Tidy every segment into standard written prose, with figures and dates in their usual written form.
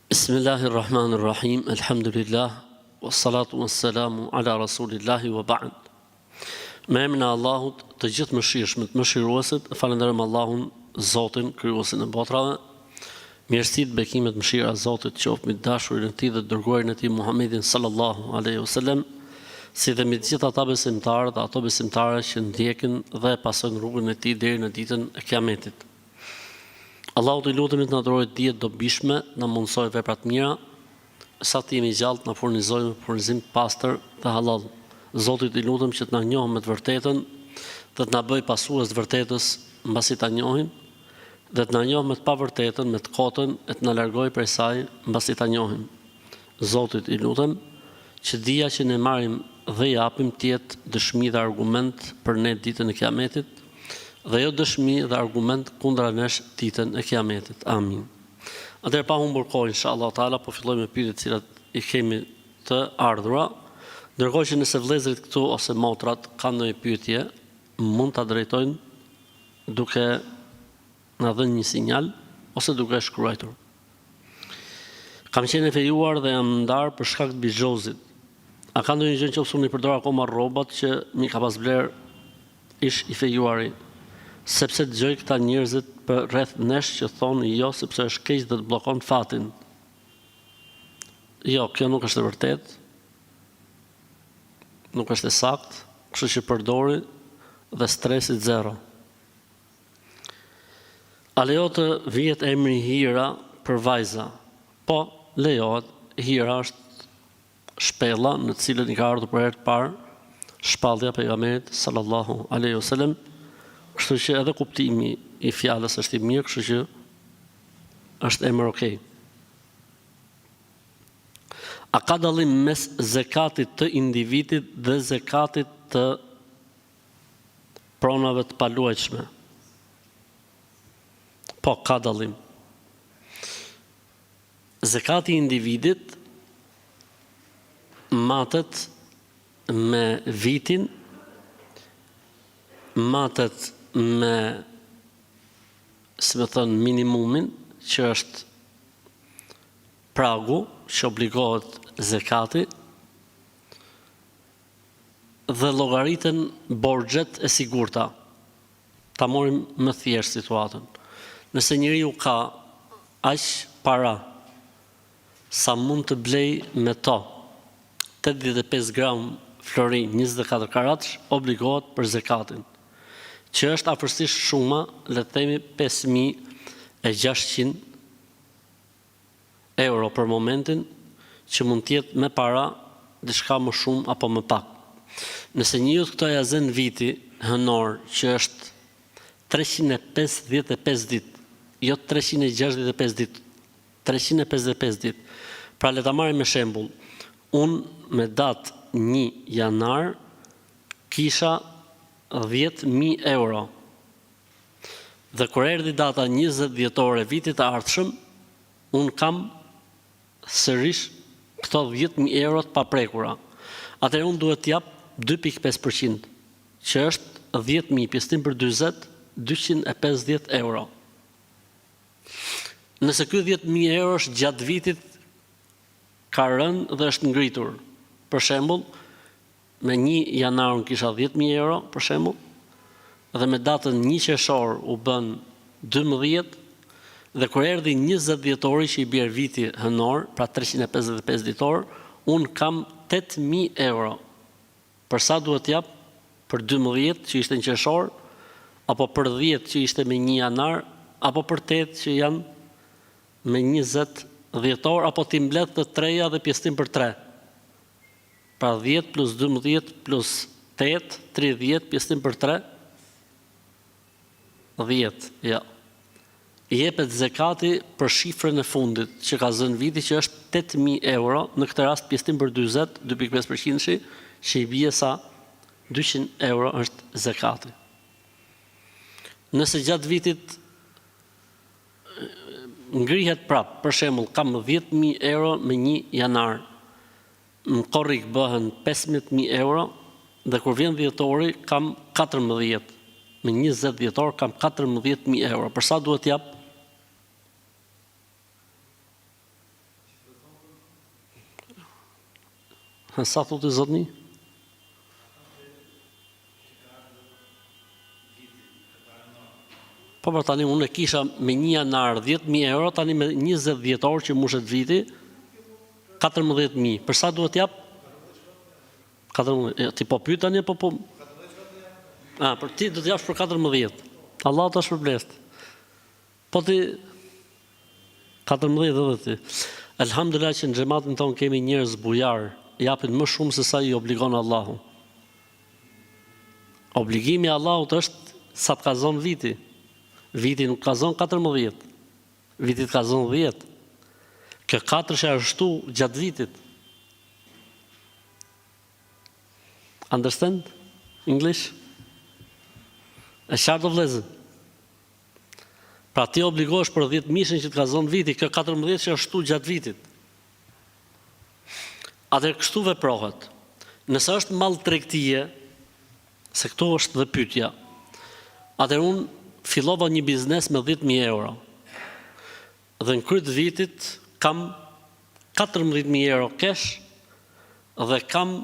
Bismillahirrahmanirrahim, alhamdulillah, wassalatu wassalamu ala rasulillahi wa ba'd. Me emrin e Allahut, të gjithë mëshirshmit, mëshiruesit, falenderojmë Allahun, Zotin, krijuesin e botrave. Mirësitë, bekimet, mëshira e Zotit qoftë mbi dashurin e Tij dhe dërguarin e Tij Muhammedin sallallahu alaihi wasallam, si dhe mbi të gjithë ata besimtarë dhe ato besimtare që ndjekin dhe pasojnë rrugën e Tij deri në ditën e Kiametit. Allahu të lutemi të na dhurojë dije të dobishme, na mundsojë vepra të mira, sa të jemi gjallë të na furnizojë furnizim të pastër dhe halal. Zotit i lutem që të na njohë me të vërtetën, dhe të na bëjë pasues të vërtetës mbasi ta njohim, dhe të na njohë me të pavërtetën, me të kotën, e të na largojë prej saj mbasi ta njohim. Zotit i lutem që dija që ne marrim dhe japim të jetë dëshmi dhe argument për ne ditën e Kiametit, dhe jo dëshmi dhe argument kundra nesh ditën e Kiametit. Amin. Atëherë pa humbur kohë, inshallah taala, po fillojmë me pyetjet të cilat i kemi të ardhura. Ndërkohë që nëse vëllezërit këtu ose motrat kanë ndonjë pyetje, mund ta drejtojnë duke na dhënë një sinjal ose duke shkruar. Kam qenë fejuar dhe jam ndar për shkak të bizhozit. A ka ndonjë gjë që unë i përdor akoma rrobat që mi ka pas bler ish i fejuari? Sepse dëgjoj këta njerëzit për rreth nesh që thonë jo sepse është keq dhe të bllokon fatin. Jo, kjo nuk është e vërtetë. Nuk është e saktë, kështu që përdori dhe stresit zero. A lejohet të vihet emri Hira për vajza? Po, lejohet. Hira është shpella në të cilën i ka ardhur për herë të parë shpallja e pejgamberit sallallahu alaihi wasallam. Kështu që edhe kuptimi i fjalës është i mirë, kështu që është emër okay. A ka dallim mes zekatit të individit dhe zekatit të pronave të paluajtshme? Po, ka dallim. Zekati i individit matet me vitin, matet me, si me thënë, minimumin, që është pragu, që obligohet zekati, dhe llogaritën borxhet e sigurta. Ta morim më thjesht situatën. Nëse njeriu ka aq para sa mund të blej me to, 85 gram florin, 24 karatsh, obligohet për zekatin, që është afërsisht shuma, le të themi 5.600 euro për momentin, që mund të jetë me para diçka më shumë apo më pak. Nëse njëu këto ja zën viti hënor, që është 355 ditë, jo 365 ditë, 355 ditë. Pra le ta marrim me shembull, unë me datë 1 janar kisha 10.000 euro. Dhe kur erdhi data 20 dhjetore vitit të ardhshëm, unë kam sërish këto 10.000 euro të paprekura. Atëherë unë duhet t'jap 2.5%, që është 10.000 pjesëtim për 40, 250 euro. Nëse ky 10.000 euro është gjatë vitit ka rënë dhe është ngritur, për shembull, me 1 janar unë kisha 10.000 euro, për shembull, dhe me datën 1 qershor u bën 12, dhe kur erdhi 20 dhjetori që i bjerë viti hënor, pra 355 ditor, unë kam 8.000 euro. Për sa duhet jap? Për 12 që ishte në qershor, apo për 10 që ishte me 1 janar, apo për 8 që janë me 20 dhjetor, apo ti mbledh të treja dhe pjesëtim për 3. Pra 10 plus 12 plus 8, 30, pjesëtim për 3, 10, ja. Jepet zekati për shifrën e fundit, që ka zënë viti, që është 8.000 euro, në këtë rast pjesëtim për 20, 2.5%, që i bie sa 200 euro është zekati. Nëse gjatë vitit ngrihet prap, për shembull, kam 10.000 euro me 1 janar, në korrik bëhen 15.000 euro, dhe kur vjen dhjetori kam 14, me 20 dhjetor kam 14.000 euro. Për sa duhet jap? Sa thotë zotni? Po për tani unë e kisha me 1 janar 10.000 euro, tani me 20 dhjetor që mushet viti, 14.000. Për sa duhet jap? 14. Ti po pyet tani po? Për ti do të japsh për 14. Allah ta shpërbleft. Po ti 14 edhe ti. Elhamdulillah që në xhamatin ton kemi njerëz bujar, japin më shumë se sa i obligon Allahu. Obligimi i Allahut është sa të kazon viti. Viti nuk kazon 14, viti të kazon 10. Kjo 4 që ashtu gjatë vitit. Understand? English? A qartë o vlezën? Pra ti obligosh për 10 mishin që të kazon viti, kjo 14 që ashtu gjatë vitit. Atër kështu veprohet. Nëse është mall tregtie, se këto është dhe pyetja, atër unë fillova një biznes me 10.000 euro. Dhe në kryt vitit kam 14.000 euro cash dhe kam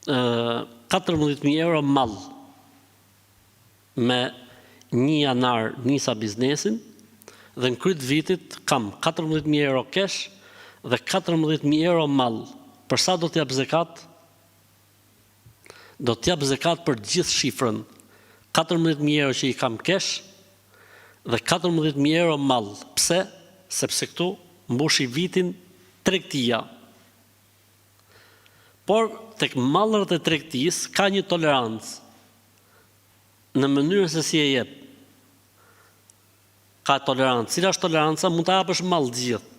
14.000 euro mall. Me 1 janar nisa biznesin dhe në kryt vitit kam 14.000 euro cash dhe 14.000 euro mall. Për sa do t'jap zekat? Do t'jap zekat për gjithë shifrën. 14.000 euro që i kam cash dhe 14.000 euro mall. Pse? Sepse këtu mbushi vitin tregtia. Por tek mallrat e tregtisë ka një tolerancë në mënyrën se si e jep. Ka tolerancë. Cila është toleranca? Mund ta japësh mall të gjithë.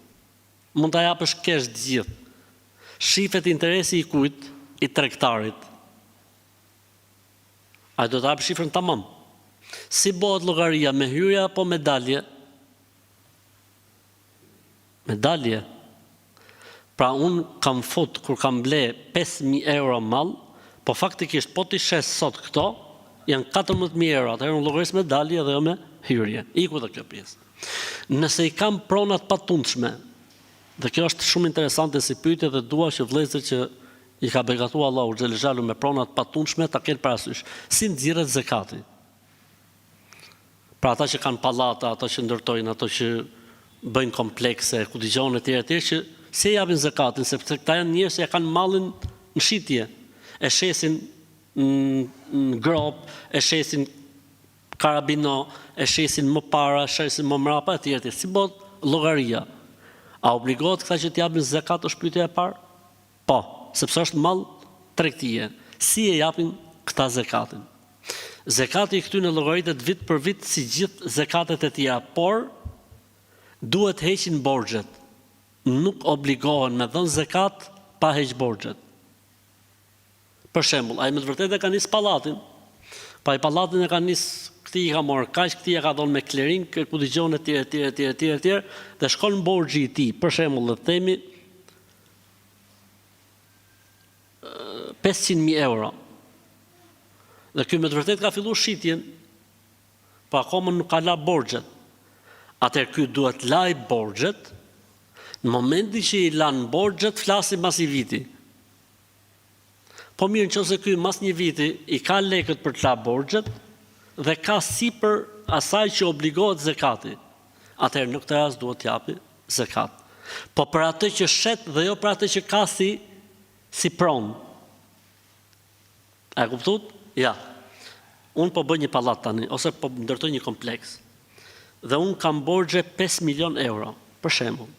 Mund ta japësh cash të gjithë. Shifet interesi i kujt? I tregtarit. Ai do të hap shifrën tamam. Si bëhet llogaria, me hyrje apo me dalje? Me dalje. Pra unë kam fut, kur kam ble 5.000 euro mall, po faktikisht po t'i shes sot këto, janë 14.000 euro, atëherë unë llogaris me dalje dhe jo me hyrje. Iku dhe kjo pjesë. Nëse i kam pronat patundshme, dhe kjo është shumë interesante si pyetje dhe dua që vëllezërit që i ka begatuar Allahu xhelexhalu me pronat patundshme ta kenë parasysh. Si nxirret zekati? Pra ata që kanë pallata, ata që ndërtojnë, ata që bëjnë komplekse, ku dëgjojnë etj që si japin zekatin, sepse këta janë njerëz që ja kanë mallin në shitje, e shesin në grop, e shesin karabino, e shesin më para, e shesin më mrapa etj. Si bëhet llogaria? A obligohet këta që t'japin zekat është pyetja e parë? Po, sepse është mall tregtie. Si e japin këta zekatin? Zekati i këtyre llogaritet vit për vit si gjithë zekatet e tjera, por duhet heqin borxhet. Nuk obligohen me dhënë zekat pa heq borxhet. Për shembull, ai me të vërtetë ka nis pallatin. Pa i pallatin e ka nis, këti i ka marrë kaq, këti e ka dhënë me klerin, ku dëgjon etj, dhe shkon borxhi i tij. Për shembull, le të themi 500.000 euro. Dhe ky me të vërtetë ka filluar shitjen, po akoma nuk ka la borxhet. Atëherë ky duhet laj borxhet. Në momentin që i lan borxhet, flasim mas i viti. Po mirë, nëse ky mas një viti i ka lekët për të la borxhet dhe ka sipër asaj që obligohet zekati, atëherë në këtë rast duhet t'japi zekat. Po për atë që shet dhe jo për atë që ka si pronë. A kuptuat? Ja. Unë po bëj një pallat tani, ose po ndërtoj një kompleks. Dhe unë kam borxhe 5 milion euro, për shembull.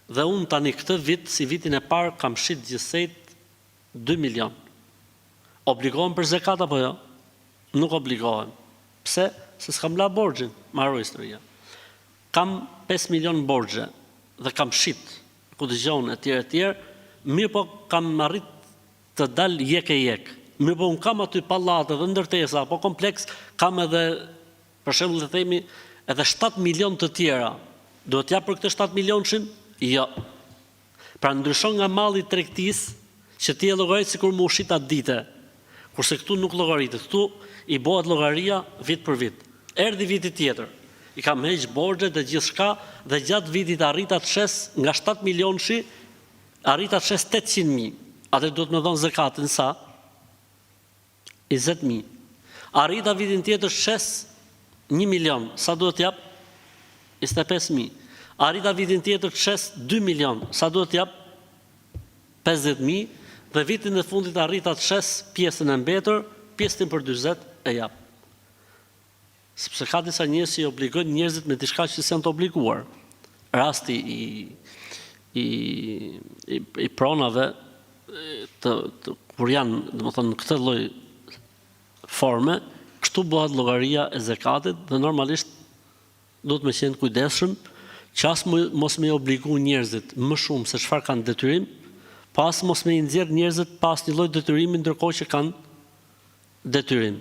Dhe unë tani këtë vit, si vitin e parë, kam shit gjithsejt 2 milion. Obligohem për zekat apo jo? Nuk obligohem. Pse? Se s'kam la borxhin, ma harroj historia. Kam 5 milion borxhe dhe kam shit, ku dëgjon etj, mirë po kam arrit të dal jek e jek. Mirë po unë kam aty pallate dhe ndërtesa, apo kompleks, kam edhe, për shembull të themi, edhe 7 milion të tjera. Duhet t'jap për këtë 7 milionshin? Jo. Pra ndryshon nga malli i tregtisë që ti e llogarit sikur më ushit atë dite. Kurse këtu nuk llogaritet. Këtu i bëhet llogaria vit për vit. Erdhi viti tjetër. I kam heq borxhet dhe gjithçka dhe gjatë vitit arrita të shes nga 7 milionshi arrit ta çes 800.000, atë duhet më dhon zakatin sa? 20.000. Arrita vitin tjetër çes 1 milion, sa duhet jap? 25.000. Arrita vitin tjetër çes 2 milion, sa duhet jap? 50.000, dhe vitin e fundit arrita çes pjesën e mbetur, pjesën për 40 e jap. Sepse ka disa njerëz që obligojnë njerëzit me diçka që s'janë të obliguar. Rasti i pronave kur janë, domethënë, në këtë lloj forme, kështu bëhet llogaria e zakatit dhe normalisht duhet me qenë kujdesshëm që as mos me obligu njerëzit më shumë se çfarë kanë detyrim, pas mos me i nxjerr njerëzit pas një lloj detyrimi ndërkohë që kanë detyrim.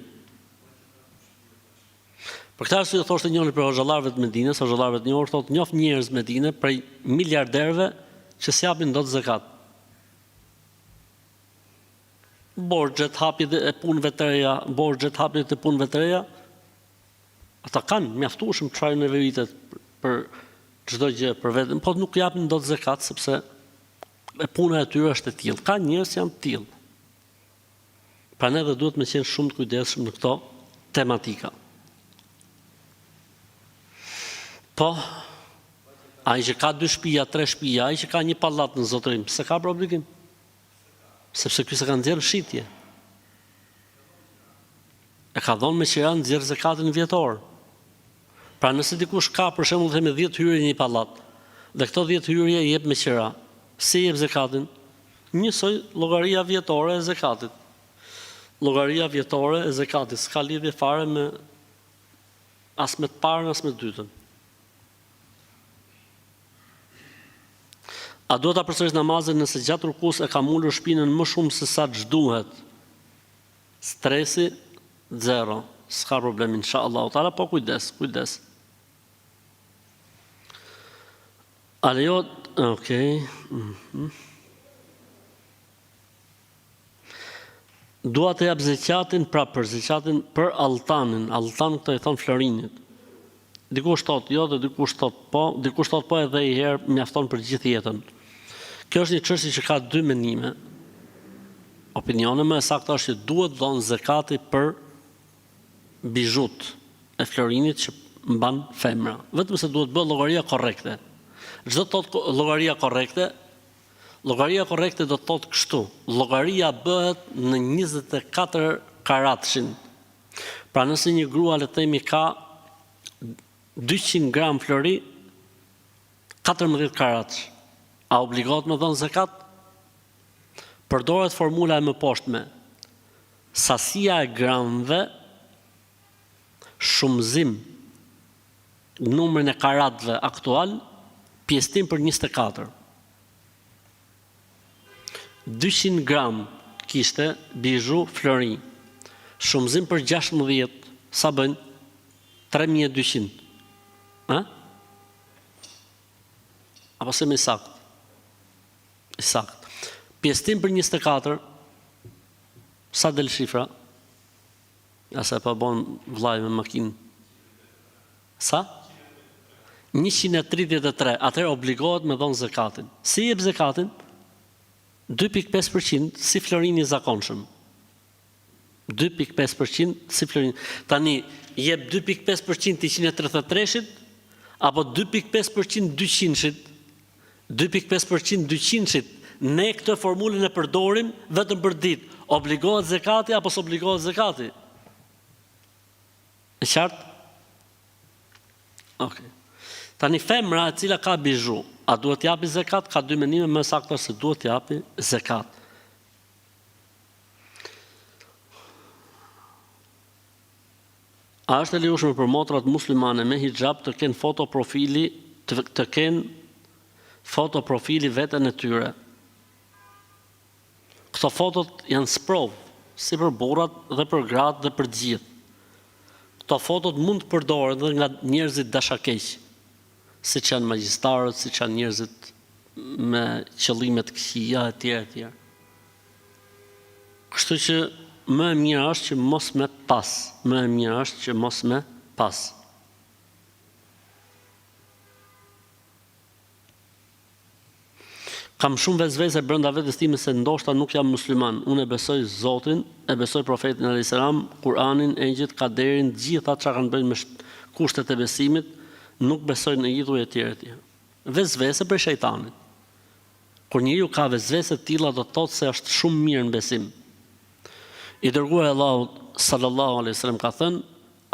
Për këtë arsye thoshte njëri për hoxhallarëve të Medinës, hoxhallarëve të njohur thotë njoh njerëz në Medinë prej miliarderëve që s'japin dot zakat. Borxhet, hapjet e punëve të reja, borxhet, hapjet e punëve të reja, ata kanë mjaftueshëm çfarë nevojitet për çdo gjë për veten, po nuk japin dot zakat sepse e puna e tyre është e tillë. Ka njerëz që janë të tillë. Prandaj dhe duhet me qenë shumë të kujdesshëm në këto tematika. Po, ai që ka 2 shtëpia, 3 shtëpia, ai që ka një pallat në zotërim, se ka për obligim. Sepse ky se ka nxjerrë shitje. E ka dhënë me qira nxjerr zakatin vjetor. Pra nëse dikush ka për shembull themi 10 hyrje në një pallat, dhe këto 10 hyrje i jep me qira, si jep zakatin? Njësoj llogaria vjetore e zakatit. Llogaria vjetore e zakatit s'ka lidhje fare me as me të parën as me të dytën. A duhet ta përsëris namazin nëse gjatë rukus e ka mulur shpinën më shumë se sa ç'duhet? Stresi 0, s'ka problem inshallah. Taala po kujdes. A lejohet, okay. Dua të jap zakatin për zakatin për altan këto i thon florinit. Dikush thot jo dhe dikush thot po edhe i herë mjafton për gjithë jetën. Kjo është një çështje që ka 2 mendime. Opinioni më i saktë është që duhet dhënë zakati për bizhut e florinit që mban femra, vetëm se duhet bërë llogaria korrekte. Çdo thot llogaria korrekte do të thotë kështu. Llogaria bëhet në 24 karatshin. Pra nëse një grua le të themi ka 200 gram flori, 14 karatsh, a obligohet me dhënë zakat? Përdoret formula e mëposhtme. Sasia e gramëve, shumëzim numrin e karatëve aktual, pjesëtim për 24. 200 gram kishte bizhu flori. Shumëzim për 16, sa bën? 3200. Ha? Apo se me sakt? Sakt. Pjesëtim për 24, sa del shifra? Asa pa bon vllai me makinë. Sa? 133. Atëherë obligohet me dhënë zakatin. Si jep zakatin? 2.5% si florini i zakonshëm. 2.5% si florini. Tani jep 2.5% 133-shit apo 2.5% 200-shit? 2.5% 200-shit. Ne këtë formulën e përdorim vetëm për ditë. Obligohet zakati apo s'obligohet zakati? E qartë? Okay. Tani femra e cila ka bizhu, a duhet t'japi zakat? Ka 2 mendime, më saktë se duhet t'japi zakat. A është e lejueshme për motrat muslimane me hijab të kenë fotoprofili veten e tyre? Këto fotot janë sprov, si për burrat dhe për gratë dhe për gjithë. Këto fotot mund të përdoren dhe nga njerëzit dashakeq, siç janë magjistarët, siç janë njerëzit me qëllime të këqija etj. Kështu që më e mirë është që mos me pas. Më e mirë është që mos me pas. Kam shumë vezvese brenda vetes time se ndoshta nuk jam musliman. Unë e besoj Zotin, e besoj profetin alayhis salam, Kur'anin, engjëjt, kaderin, gjitha çka kanë bënë me kushtet e besimit, nuk besoj në idhuj e tjerë. Vezvese për shejtanin. Kur njeriu ka vezvese të tilla, do të thotë se është shumë mirë në besim. I dërguar Allahut sallallahu alaihi wasallam ka thënë,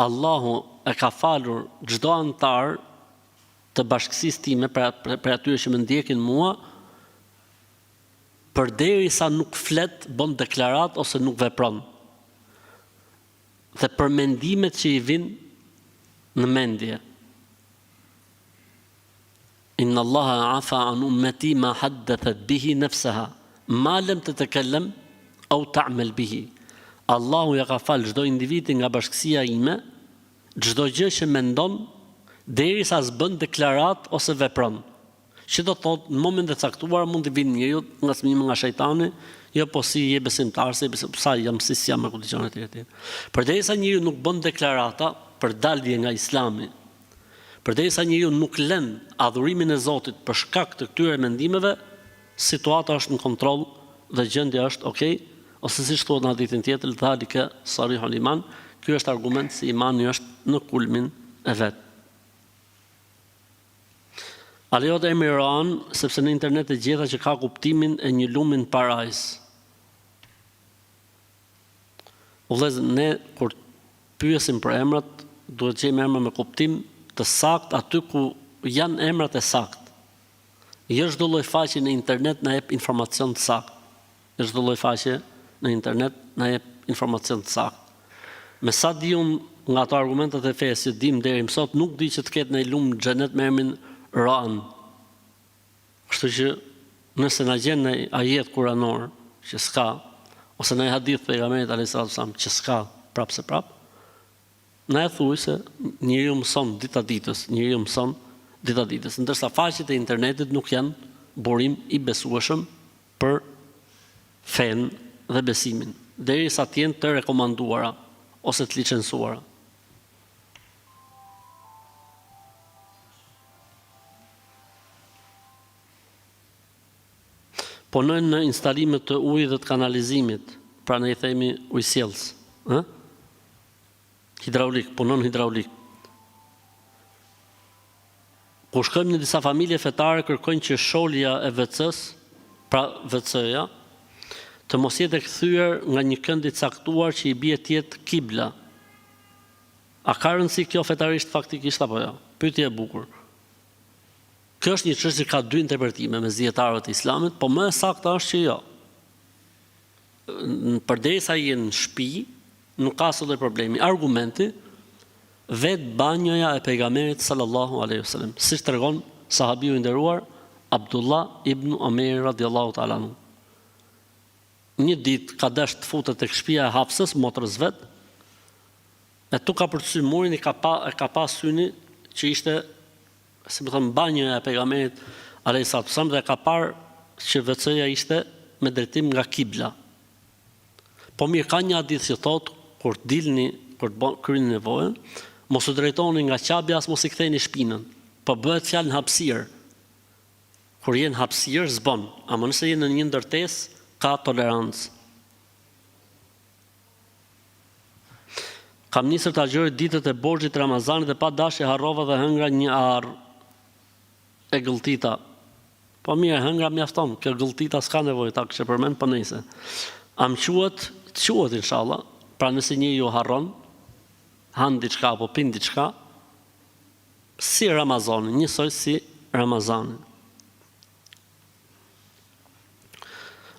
Allahu e ka falur çdo antar të bashkësisë time për atyre që më ndjekin mua, përderisa nuk flet, bën deklarat ose nuk vepron. Dhe për mendimet që i vinë në mendje. Inna Allaha afa an ummati ma haddathat bihi nafsaha, ma lam tatakallem au ta'mal bihi. Allahu ja ka fal çdo individi nga bashkësia ime, çdo gjë që mendon, derisa s'bën deklarat ose vepron. Që do thotë në momente të caktuara mund të vinë njeriu nga smimi nga shejtani, jo po si je besimtar, sa jam si jam me kujtësione të tjera. Përderisa njeriu nuk bën deklarata për dalje nga Islami, përderisa njeriu nuk lën adhurimin e Zotit për shkak të këtyre mendimeve, situata është në kontroll dhe gjendja është okay, ose siç thuhet në hadithin tjetër, dhalika sarihul iman, ky është argument se imani është në kulmin e vet. Alejohet emri Iran, sepse në internet e gjeta që ka kuptimin e një lumin parajs. Vëllezër, ne kur pyesim për emrat, duhet të gjejmë emra me kuptim të sakt aty ku janë emrat e sakt. Jo çdo lloj faqe në internet na jep informacion të sakt. Jo çdo lloj faqe në internet na jep informacion të sakt. Me sa di unë nga ato argumentet e fesë që dim deri më sot, nuk di që të ketë në lum në xhenet me emrin Ran. Kështu që nëse na gjen në ajet kuranor që s'ka, ose në hadith pejgamberit alayhis salam që s'ka prapse prap, na e thuaj se njeriu mëson dita ditës, ndërsa faqet e internetit nuk janë burim i besueshëm për fen dhe besimin, derisa të jenë të rekomanduara ose të licencuara. Punojnë në instalimet të ujit dhe të kanalizimit, pra ne i themi ujësjellës, hidraulik, punon hidraulik. Kur shkojmë në disa familje fetare, kërkojnë që sholja e WC-s, pra WC-ja, të mos jetë kthyer nga një kënd i caktuar që i bie të jetë kibla. A ka rëndësi kjo fetarisht faktikisht apo jo? Pyetje e bukur. Kjo është një çështje që ka dy interpretime mes dietarëve të Islamit, po më e saktë është që jo. Përderisa je në shtëpi, nuk ka asnjë problemi. Argumenti vet banjoja e pejgamberit sallallahu alaihi wasallam, siç tregon sahabiu i nderuar Abdullah ibn Omer radhiyallahu ta'ala anhu. Një ditë ka dash të futet tek shtëpia e Hafsës, motrës vet, e tu ka përcyer murin, ka pas syni që ishte, si më thënë, banjoja e pejgamberit alayhis salam, dhe ka parë që WC-ja ishte me drejtim nga kibla. Po mirë, ka një hadith që thotë, kur dilni, kur kryeni nevojën, mos u drejtoni nga qabja, as mos i ktheni shpinën, po bëhet fjalë në hapësirë. Kur je në hapësirë s'bën, ama nëse je në një ndërtesë, ka tolerancë. Kam nisur të agjëroj ditët e borxhit Ramazanit dhe pa dashje harrova dhe hëngra një arr e gëlltita. Po mirë, hëngra mjafton, kjo gëlltita s'ka nevojë ta kishë përmend, po nëse. Am quhet inshallah. Pra nëse njeriu harron, han diçka apo pin diçka, si Ramazanin, njësoj si Ramazanin.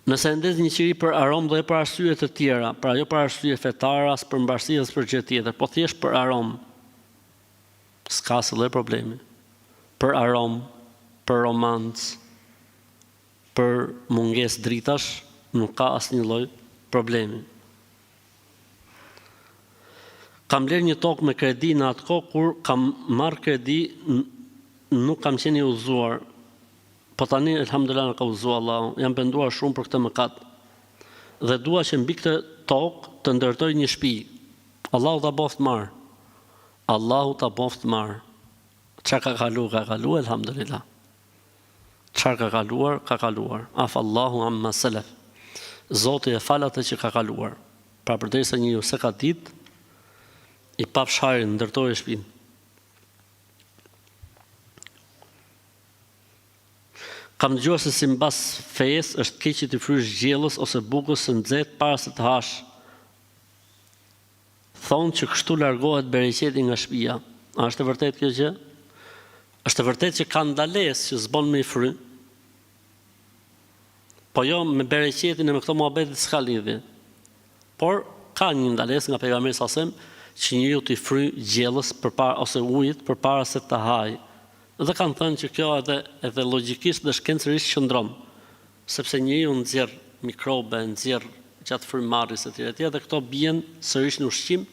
Nëse ndes një qiri për aromë dhe për arsye të tjera, pra jo për arsye fetare, as për mbarësi, as për gjë tjetër, po thjesht për aromë, s'ka asnjë problemi. Për aromë, për romancë, për mungesë dritash, nuk ka asnjë lloj problemi. Kam bler një tokë me kredi në atë kohë kur kam marrë kredi, nuk kam qenë i udhëzuar. Po tani, elhamdulillah, në ka udhëzuar Allahu, jam penduar shumë për këtë mëkat. Dhe dua që mbi këtë tokë të ndërtoj një shtëpi. Allahu ta boft marr. Allahu ta boft marr. Çka ka kalu, elhamdulillah. Çfarë ka kaluar, ka kaluar. Afallahu amma salaf. Zoti e fal atë që ka kaluar. Pra përderisa njeriu se ka ditë, i pa fsharin ndërtoi shtëpinë. Kam dëgjuar se si mbas fesë është keq që të frysh gjellës ose bukës së nxehtë para se të hash. Thonë që kështu largohet bereqeti nga shtëpia. A është e vërtetë kjo gjë? Është e vërtetë që ka ndalesë që s'bën me i fry. Po jo me bereqetin e me këto muhabetit s'ka lidhje. Por ka një ndalesë nga pejgamberi sa që njeriu t'i fry gjellës përpara ose ujit përpara se të hajë. Dhe kanë thënë që kjo edhe logjikisht dhe shkencërisht qëndron, sepse njeriu nxjerr mikrobe, nxjerr gjatë frymarrjes së tij dhe këto bien sërish në ushqim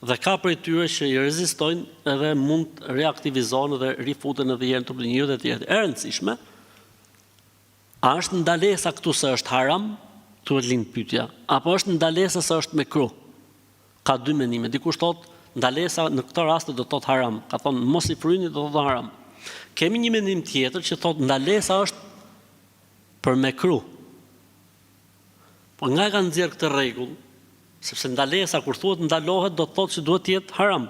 dhe ka prej tyre që i rezistojnë edhe mund reaktivizohen dhe rifuten edhe herë në trupin e njeriut e tjerë. E rëndësishme, a është ndalesa këtu se është haram, thuhet lind pyetja, apo është ndalesa se është mekruh? Ka dy mendime. Dikush thotë ndalesa në këtë rast do të thotë haram, ka thonë mos i fryni do të thotë haram. Kemi një mendim tjetër që thotë ndalesa është për mekruh. Po nga kanë nxjerr këtë rregull, sepse ndalesa kur thuhet ndalohet do të thotë që duhet të jetë haram.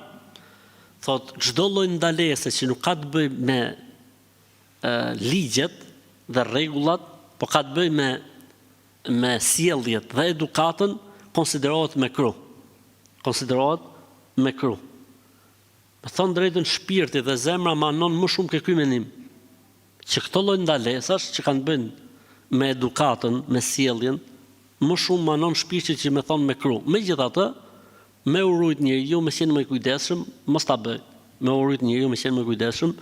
Thotë çdo lloj ndalese që nuk ka të bëjë me ligjet dhe rregullat, po ka të bëjë me sjelljet dhe edukatën, konsiderohet mekruh. Konsiderohet mekruh. Me thonë drejtën, shpirti dhe zemra manon më shumë ke ky mendim. Që këto lloj ndalesash që kanë bënë me edukatën, me sjelljen, më shumë manon shpirti që me thonë mekruh. Megjithatë, me urujt njeriu me qenë më i kujdesshëm, mos ta bëj. Me urujt njeriu me qenë më i kujdesshëm,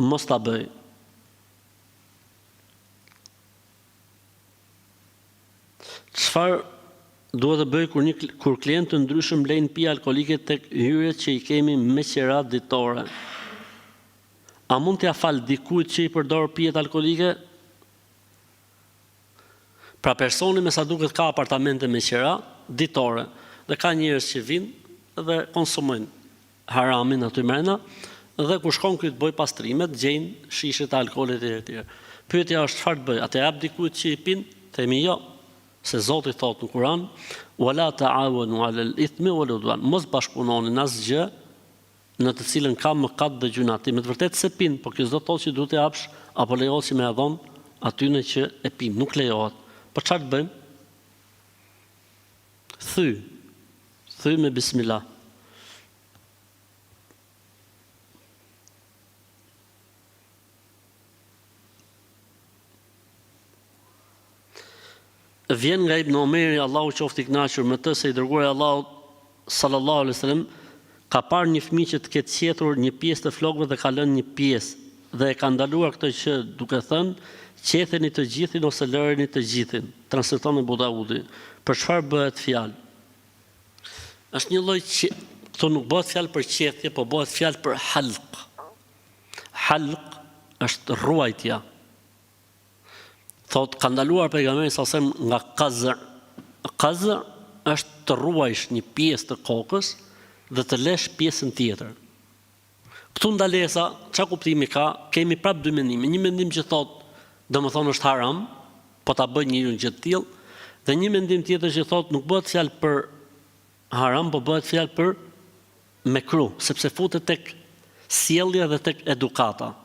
mos ta bëj. Çfarë duhet të bëj kur klientë të ndryshëm lejnë pije alkolike tek hyrjet që i kemi me qera ditore? A mund t'ia fal dikujt që i përdor pijet alkolike? Pra personi me sa duket ka apartamente me qera ditore dhe ka njerëz që vinë dhe konsumojnë haramin aty brenda dhe kur shkon ky të bëj pastrimet, gjejnë shishe të alkoolit e tjerë. Pyetja është çfarë të bëj? A të jap dikujt që i pinë? Themi jo. Se Zoti thotë në Kur'an, "Wala ta'awanu 'alal ithmi wal 'udwan." Mos bashkëpunoni në asgjë në të cilën ka mëkat dhe gjunati. Me të vërtetë se pin, po kjo s'do të thotë që duhet të japsh apo lejohet si me ia dhon atyne që e pin, nuk lejohet. Po çfarë të bëjmë? Thy me bismillah. Vjen nga Ibn Omeri, Allahu qoftë i kënaqur me të, se i dërguari Allahu sallallahu alaihi wasallam ka parë një fëmijë që të ketë qetur një pjesë të flokëve dhe ka lënë një pjesë dhe e ka ndaluar këtë që duke thënë qetheni të gjithin ose lëreni të gjithin. Transmeton Abu Daudi. Për çfarë bëhet fjalë? Është një lloj këtu nuk bëhet fjalë për qethje, po bëhet fjalë për halq. Halq është ruajtja. Thot, ka ndaluar pejgamberi sasem nga qazr. Qazr është të ruajsh një pjesë të kokës dhe të lesh pjesën tjetër. Këtu ndalesa, çfarë kuptimi ka? Kemi prap dy mendime. Një mendim që thot, domethënë është haram, po ta bëj njeriu gjë të tillë, dhe një mendim tjetër që thot nuk bëhet fjalë për haram, po bëhet fjalë për mekruh, sepse futet tek sjellja dhe tek edukata.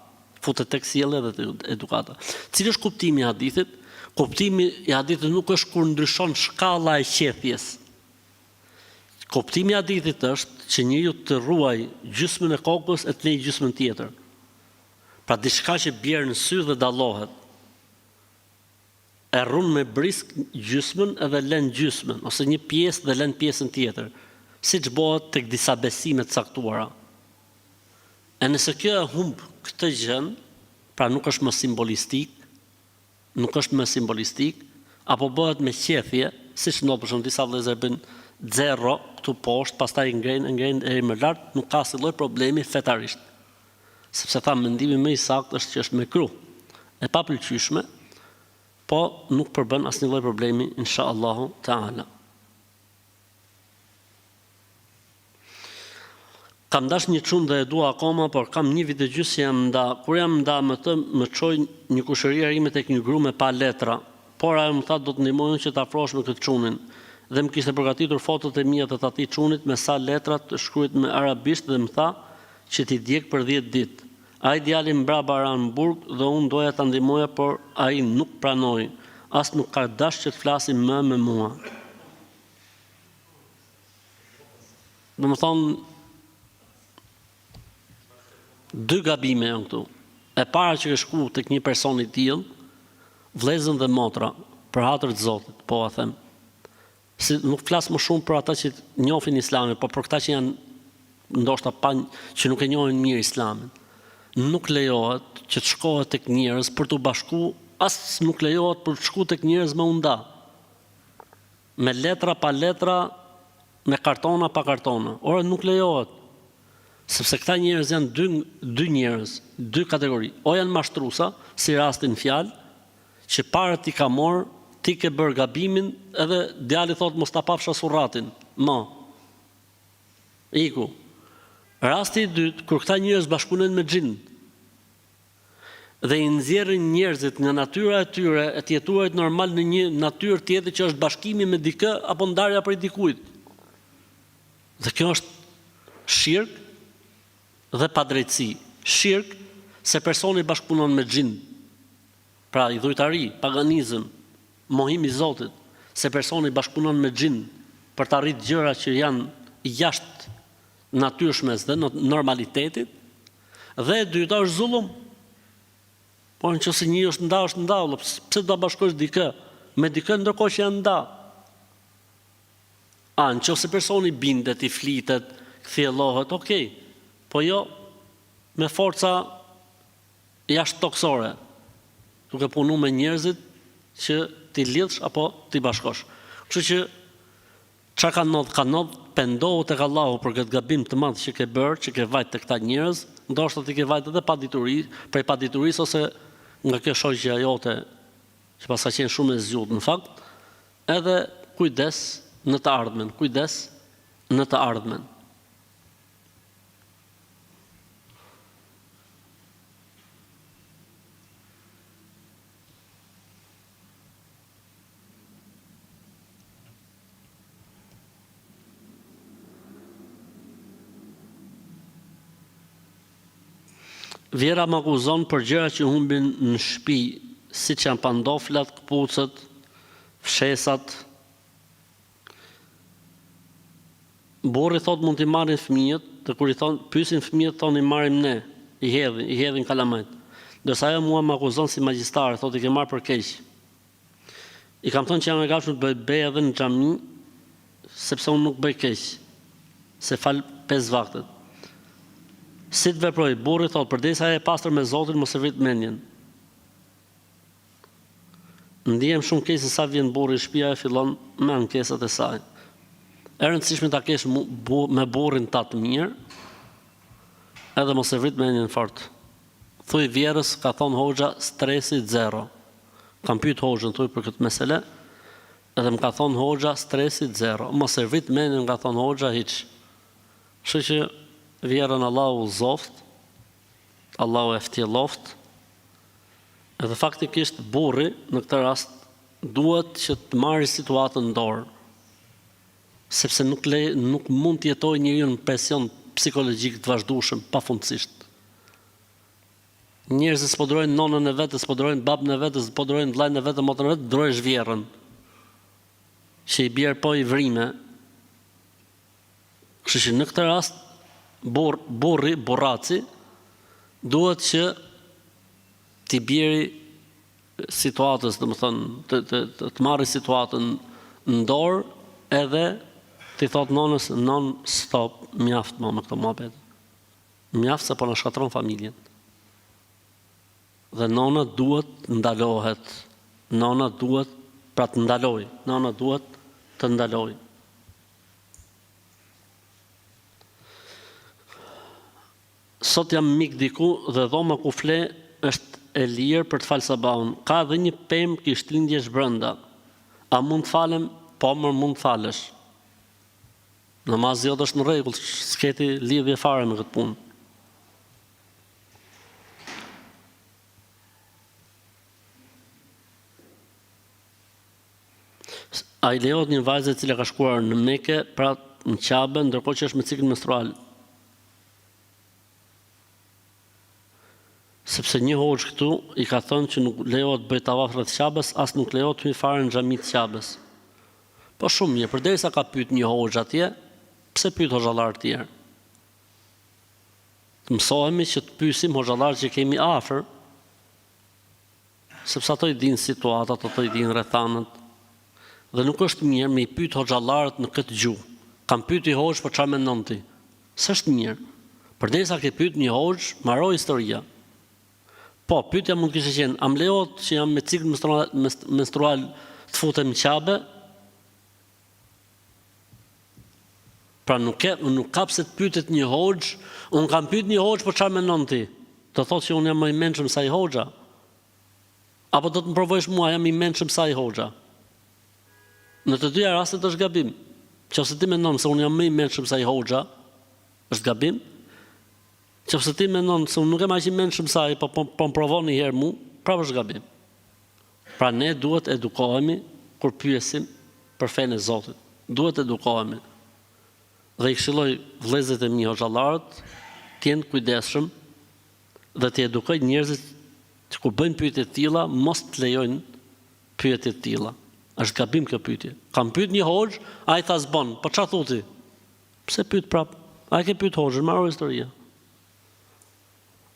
Futet tek sjellja dhe tek edukata. Cili është kuptimi i hadithit? Kuptimi i hadithit nuk është kur ndryshon shkalla e qethjes. Kuptimi i hadithit është që njeriu të ruaj gjysmën e kokës e të lejë gjysmën tjetër. Pra diçka që bjerë në sy dhe dallohet. E rrun me brisk gjysmën edhe lën gjysmën, ose një pjesë dhe lën pjesën tjetër, siç bëhet tek disa besime të caktuara. E nëse kjo e humb këtë gjën, pra nuk është më simbolistik, apo bëhet me qethje, siç ndodh për shembull disa vëllezër bën xerro këtu poshtë, pastaj ngrenë deri më lart, nuk ka asnjë lloj problemi fetarisht. Sepse tha mendimi më i saktë është që është mekruh, e papëlqyeshme, po nuk përbën asnjë lloj problemi inshallahu taala. Kam dash një çun dhe e dua akoma, por kam një vit e gjysmë që jam nda. Kur jam nda me të, më çoj një kushëri rime tek një grua me pa letra. Por ajo më tha do të ndihmojnë që ta afrosh me këtë çunin. Dhe më kishte përgatitur fotot e mia të atij çunit me sa letra të shkruajt me arabisht dhe më tha që ti djeg për 10 ditë. Ai djali mbrapa ra në burg dhe unë doja ta ndihmoja, por ai nuk pranoi. As nuk ka dash që të flasi më me mua. Domethënë dy gabime janë këtu. E para që është shku tek një person i tillë, vëllezën dhe motra, për hatër të Zotit, po a them. Si nuk flas më shumë për ata që njohin Islamin, por për këta që janë ndoshta që nuk e njohin mirë Islamin. Nuk lejohet që të shkohet tek njerëz për të bashku, as nuk lejohet për të shku tek njerëz me unda. Me letra pa letra, me kartona pa kartona. Ora nuk lejohet. Sepse këta njerëz janë dy njerëz, dy kategori. O janë mashtruesa, si rastin fjalë, që para ti ka marr, ti ke bërë gabimin, edhe djali thotë mos ta pafsha surratin. Iku. Rasti i dytë, kur këta njerëz bashkunojnë me xhin. Dhe i nxjerrin njerëzit nga natyra e tyre, e të jetuarit normal në një natyrë tjetër që është bashkimi me dikë apo ndarja prej dikujt. Dhe kjo është shirk dhe padrejtësi. Shirk se personi bashkëpunon me xhin. Pra idhujtari, paganizëm, mohim i Zotit, se personi bashkëpunon me xhin për të arritur gjëra që janë jashtë natyrshmes dhe normalitetit, dhe e dyta është zullum. Por nëse një është nda, pse do ta bashkosh dikë me dikë ndërkohë që janë nda? Nëse personi bindet, i flitet, kthjellohet, okay. Po jo me forca jashtë toksore, duke punu me njerëzit që ti lidhsh apo ti bashkosh. Kështu që çka ka ndodhur, pendohu tek Allahu për këtë gabim të madh që ke bërë, që ke vajt tek këta njerëz, ndoshta ti ke vajt edhe pa dituri, prej pa diturisë ose nga kjo shoqja jote, që pas ka qenë shumë e zgjuar në fakt, edhe kujdes në të ardhmen, kujdes në të ardhmen. Vjera më akuzon për gjëra që humbin në shtëpi, siç janë pantoflat, kputucët, fshesat. Burri thot mund t'i marrin fëmijët, dhe kur i pyesin fëmijët thonë i marrim ne, i hedhin kalamajt. Ndërsa ajo mua më akuzon si magjistare, thot i ke marrë për keq. I kam thënë që jam e gatshëm të bëj edhe në xhami, sepse unë nuk bëj keq, se fal 5 vaktet. Si të veproj, burri thot, përdesa e pastër me Zotin, mos e vrit mendjen. Ndihem shumë keq se sa vjen burri në shtëpi, e fillon me ankesat e saj. E rëndësishme ta kesh me burrin ta të mirë, edhe mos e vrit mendjen fort. Thuj vjerës, ka thonë hoxha, stresi 0. Kam pyet hoxhën thuj për këtë mesele, edhe më ka thonë hoxha, stresi 0. Mos e vrit mendjen, ka thonë hoxha, hiç. Kështu që vjerën Allahu zoft, Allahu eftjelloft, edhe faktikisht burri në këtë rast duhet që të marrë situatën në dorë, sepse nuk mund të jetojë njeriu në presion psikologjik të vazhdueshëm pafundësisht. Njerëzit s'po durojnë nonën e vet, s'po durojnë babën e vet, s'po durojnë vllajën e vet, motrën e vet, durojsh vjerrën. Që i bjerë po i vrime. Kështu që në këtë rast burraci duhet që t'i bjeri situatës, domethënë të marrë situatën në dorë, edhe t'i thot nonës, non stop, mjaft më me këto muhabet. Mjaft se po na shkatron familjen. Dhe nona duhet ndalohet. Nona duhet pra të ndaloj. Nona duhet të ndaloj. Sot jam mik diku dhe dhoma ku fle është e lirë për të falë sabahun. Ka dhe një pemë kishlindjesh brenda. A mund të falem? Po, mund të falesh. Namazi jote është në rregull, s'keti lidhje fare me këtë punë. A i lejohet një vajzë e cila ka shkuar në Mekë, pra në Qabe, ndërkohë që është me cikël menstrual? Sepse një hoxh këtu i ka thënë që nuk lejohet bëj tavaf rreth Qabes, as nuk lejohet hyj fare në xhami të Qabes. Po shumë mirë, përderisa ka pyet një hoxh atje, pse pyet hoxhallar të tjerë? Të mësohemi që të pyesim hoxhallar që kemi afër, sepse ato i dinë situatat, ato i dinë rrethanat. Dhe nuk është mirë me i pyet hoxhallarët në këtë gjuhë. Kam pyeti hoxh, po çfarë mendon ti? S'është mirë. Përderisa ke pyet një hoxh, mbaroj historia. Po, pyetja mund të kishte qenë, am lejohet që jam me cikël menstrual të futem në Qabe? Pra nuk ka pse të pyetet një hoxh, unë kam pyet një hoxh, po çfarë mendon ti? Do thotë që unë jam më i mençëm se ai hoxha? Apo do të më provojsh mua, jam i mençëm se ai hoxha? Në të dyja rastet është gabim. Nëse ti mendon se unë jam më i mençëm se ai hoxha, është gabim. Nëse ti mendon se unë nuk jam aq i mençëm se ai, po më provon një herë mua, prapë është gabim. Pra ne duhet edukohemi kur pyesim për fenë e Zotit. Duhet edukohemi. Dhe i këshilloj vëllezërit e mi hoxhallarët të jenë kujdesshëm dhe të edukojnë njerëzit që kur bëjnë pyetje të tilla mos të lejojnë pyetje të tilla. Është gabim kjo pyetje. Kam pyet një hoxh, ai tha s'bon. Po çfarë thotë? Pse pyet prap? Ai ke pyet hoxhën, mbaroj historia.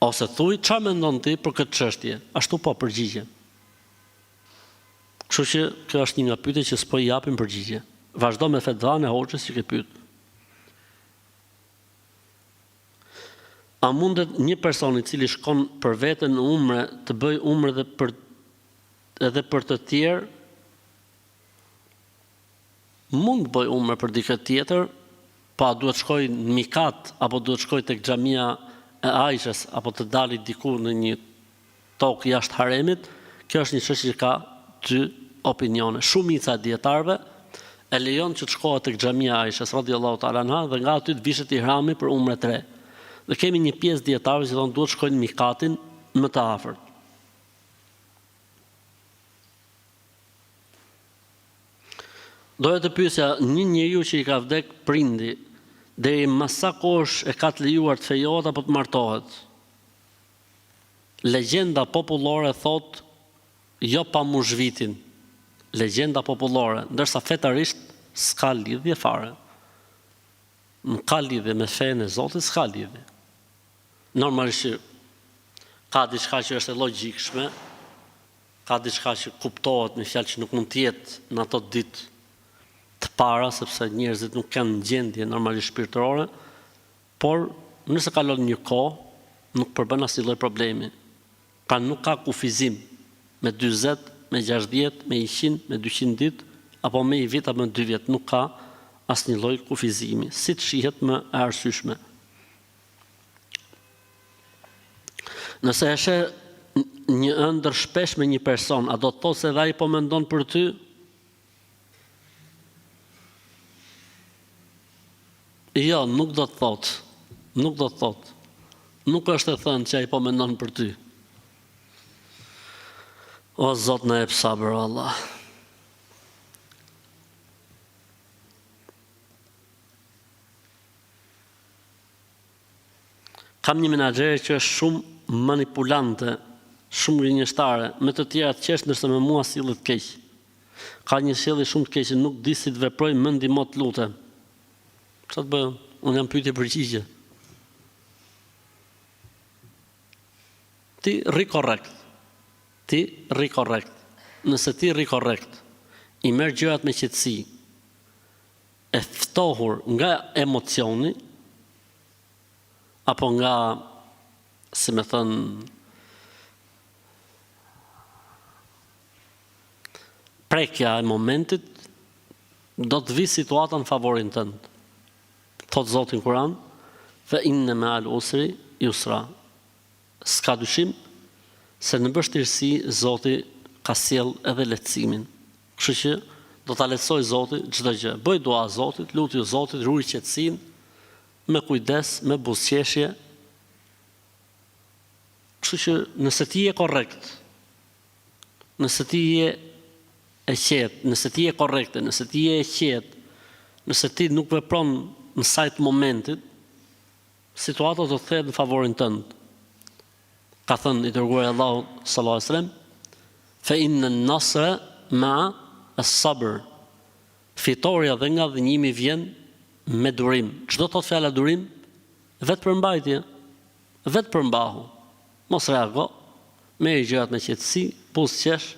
Ose thuj çfarë mendon ti për këtë çështje? Ashtu po përgjigje. Kështu që kjo është një nga pyetjet që s'po i japim përgjigje. Vazhdo me fetvan e hoxhës që ke pyet. A mundet një person i cili shkon për veten në umre të bëj umre edhe për të tjerë? Mund të bëj umre për dikë tjetër, pa duhet shkoj në Mikat, apo duhet shkoj tek xhamia e Aishës, apo të dalit diku në një tokë jashtë haremit. Kjo është një çështje që ka dy opinione. Shumica e dietarëve e lejon që të shkohet tek xhamia e Aishës radhiyallahu ta'ala anha dhe nga aty të vishet ihrami për umre të re. Dhe kemi një pjesë dietarëve që thonë duhet shkojnë në Mikatin më të afërt. Doja të pyesja, një njeriu që i ka vdek prindi, deri mas sa kohësh e ka të lejuar të fejohet apo të martohet? Legjenda popullore thot jo pa mushvitin. Legjenda popullore, ndërsa fetarisht s'ka lidhje fare. Nuk ka lidhje me fenë e Zotit, s'ka lidhje. Normalisht ka diçka që është e logjikshme, ka diçka që kuptohet me fjalë që nuk mund të jetë në ato ditë të para, sepse njerëzit nuk kanë gjendje normalisht shpirtërore, por nëse kalon një kohë, nuk përbën asnjë lloj problemi. Pra nuk ka kufizim me 40, me 60, me 100, me 200 ditë, apo me i vit apo me 2 vjet, nuk ka asnjë lloj kufizimi, si të shihet më e arsyeshme. Nëse e sheh një ëndër shpesh me një person, a do të thotë se edhe ai po mendon për ty? Jo, nuk do të thotë. Nuk do të thotë. Nuk është e thënë që ai po mendon për ty. O Zot na jep sabër, Allah. Kam një menaxhere që është shumë manipulante, shumë gënjeshtare, me të tjera të qesh, ndërsa me mua sillet keq. Ka një sjellje shumë të keqe, nuk di si të veproj, më ndihmo të lutem. Çfarë të bëjmë? Unë jam pyetje përgjigje. Ti rri korrekt. Ti rri korrekt. Nëse ti rri korrekt, i merr gjërat me qetësi, e ftohur nga emocioni, apo nga, si me thënë, prekja e momentit, do të vi situata në favorin tënd. Thot Zoti në Kur'an, fa inna ma'al usri yusra. S'ka dyshim se në vështirësi Zoti ka sjell edhe lehtësimin. Kështu që do ta lehtësoj Zoti çdo gjë. Bëj dua Zotit, lutju Zotit, ruaj qetësinë, me kujdes, me buzëqeshje. Kështu që nëse ti je korrekt, nëse ti je e qetë, nëse ti je korrekte, nëse ti je e qetë, nëse ti nuk vepron në sajt momentit, situata do të kthehet në favorin tënd. Ka thënë i dërguari Allahu sallallahu alaihi wasallam, fa inna an-nasra ma'a as-sabr. Fitoria dhe nga dhënimi vjen me durim. Çdo thot fjala durim, vetë përmbajtje, vetë përmbahu. Mos reago, merr gjërat me qetësi, buzëqesh,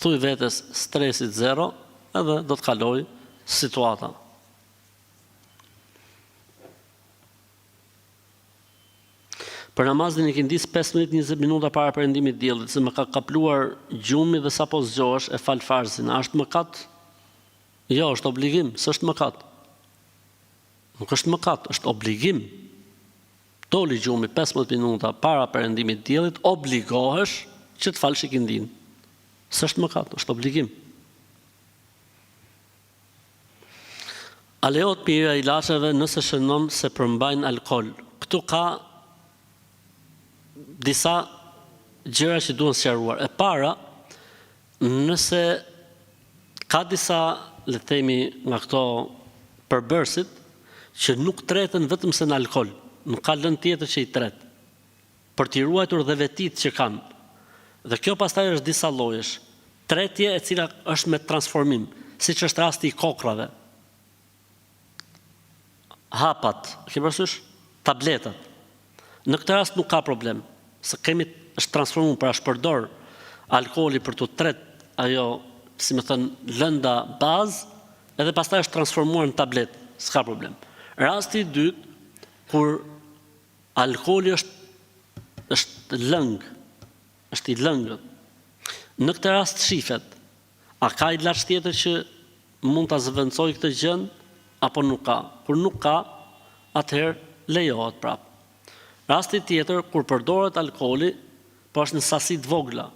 thuj vetes stresit zero, edhe do të kaloj situata. Për namazin e kindis 15-20 minuta para perëndimit të diellit, se më ka kapluar gjumi dhe sapo zgjohesh e fal farzin, a është mëkat? Jo, është obligim, s'është mëkat. Nuk është mëkat, është obligim. Doli gjumi 15 minuta para perëndimit të diellit, obligohesh që të falësh ikindin. S'është mëkat, është obligim. A lejohet pirja e ilaçeve nëse shënon se përmbajnë alkool? Këtu ka disa gjëra që duhen sqaruar. E para, nëse ka disa, le të themi, nga këto përbërësit që nuk treten vetëm se në alkool, nuk ka lënë tjetër që i tret, për t'i ruajtur dhe vetit që kanë. Dhe kjo pastaj është disa llojesh. Tretje e cila është me transformim, siç është rasti i kokrave. Hapat, ke parasysh? Tabletat. Në këtë rast nuk ka problem, se kemi është transformuar, pra është përdor alkooli për të tret ajo, si më thënë, lënda bazë, edhe pastaj është transformuar në tablet, s'ka problem. Rasti i dytë, kur alkooli është lëng, është i lëngët. Në këtë rast shifet, a ka ilaç tjetër që mund ta zëvendësoj këtë gjën apo nuk ka? Kur nuk ka, atëherë lejohet prapë. Rasti tjetër, kur përdoret alkooli, po është në sasi të vogla,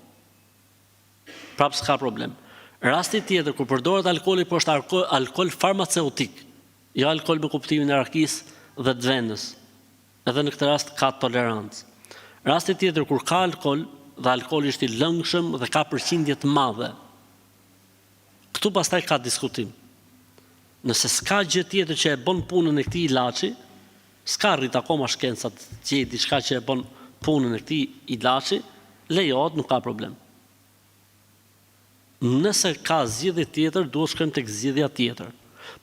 prapë s'ka problem. Rasti tjetër, kur përdoret alkooli, po është alkool farmaceutik, jo alkool me kuptimin e rakisë dhe të vendës. Edhe në këtë rast ka tolerancë. Rasti tjetër, kur ka alkool, dhe alkooli është i lëngshëm dhe ka përqindje të madhe, këtu pastaj ka diskutim. Nëse s'ka gjë tjetër që e bën punën e këtij ilaçi, s'ka rrit akoma shkenca të gjejë diçka që e bën punën e këtij ilaçi, lejohet, nuk ka problem. Nëse ka zgjidhje tjetër, duhet shkojmë tek zgjidhja tjetër.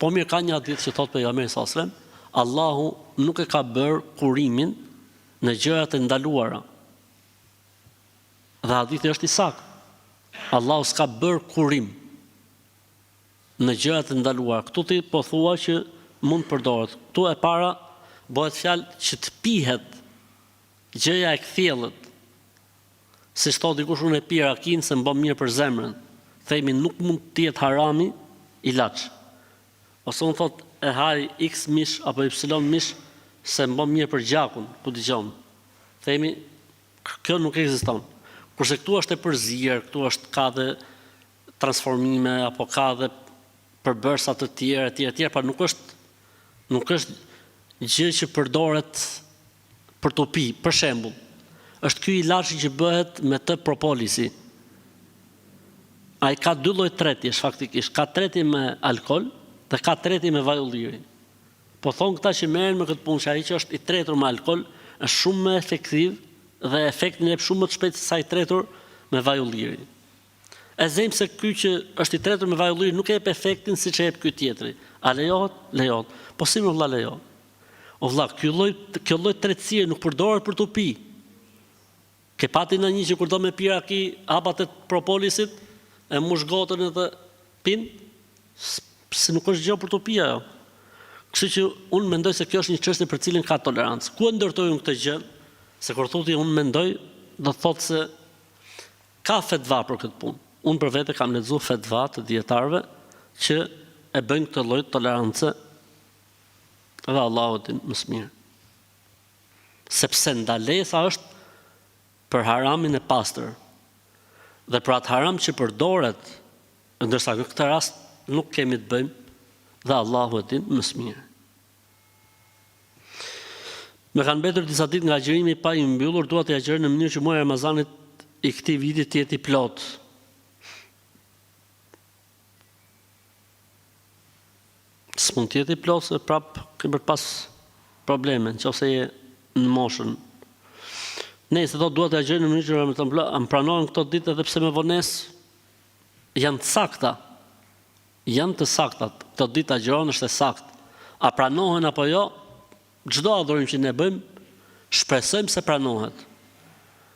Po mirë, ka një hadith që thot pejgamberi sallallahu alajhi wasallam, Allahu nuk e ka bërë kurimin në gjërat e ndaluara. Dhe hadithi është i saktë. Allahu s'ka bërë kurim në gjërat e ndaluara. Këtu ti po thua që mund përdoret. Këtu e para bëhet fjalë që të pihet gjëja e kthjellët. Si thot dikush, unë e pi rakin se më bën mirë për zemrën. Themi nuk mund të jetë harami ilaç. Ose unë thot e haj X mish apo Y mish se më bën mirë për gjakun, ku dëgjon. Themi kjo nuk ekziston. Kurse këtu është e përzier, këtu është ka dhe transformime apo ka dhe përbërësa të tjera, pa nuk është gjë që përdoret për të pi. Për shembull, është ky ilaçi që bëhet me të propolisi. Ai ka dy lloj tretjesh faktikisht, ka tretje me alkool dhe ka tretje me vaj ulliri. Po thon këta që merren me këtë punë, që ai që është i tretur me alkool është shumë më efektiv dhe efektin e shumë më të shpejtë se sa i tretur me vaj ulliri. E them se ky që është i tretur me vaj ulliri nuk e jep efektin siç e jep ky tjetri. A lejohet? Lejohet. Po si më vëlla lejohet? O vëlla, kjo lloj tretësie nuk përdoret për të pi. Ke pati në një që kur do me pi raki hapat e propolisit, e mush gotën edhe pin, se nuk është gjë për të pi ajo. Kështu që unë mendoj se kjo është një çështje për cilën ka tolerancë. Ku e ndërtoj unë këtë gjë? Se kur thotë unë mendoj, do të thotë se ka fetva për këtë punë. Unë për vete kam lexuar fetva të dietarëve që e bëjnë këtë lloj tolerance, dhe Allahu din më së miri. Sepse ndalesa është për haramin e pastër. Dhe për atë haram që përdoret, ndërsa në këtë rast nuk kemi të bëjmë dhe Allahu e din më së miri. Me kanë mbetur disa ditë nga agjërimi pa i mbyllur, dua të agjëroj në mënyrë që muaji i Ramazanit i këtij viti të jetë i plot. S'mund të jetë i plot se prap ke për pas probleme, nëse je në moshën. Nëse do dua të agjëroj në mënyrë që më pranohen këto ditë edhe pse me vonesë janë të sakta. Janë të saktat. Këto ditë agjëron është e saktë. A pranohen apo jo? Çdo adhurim që ne bëjmë, shpresojmë se pranohet.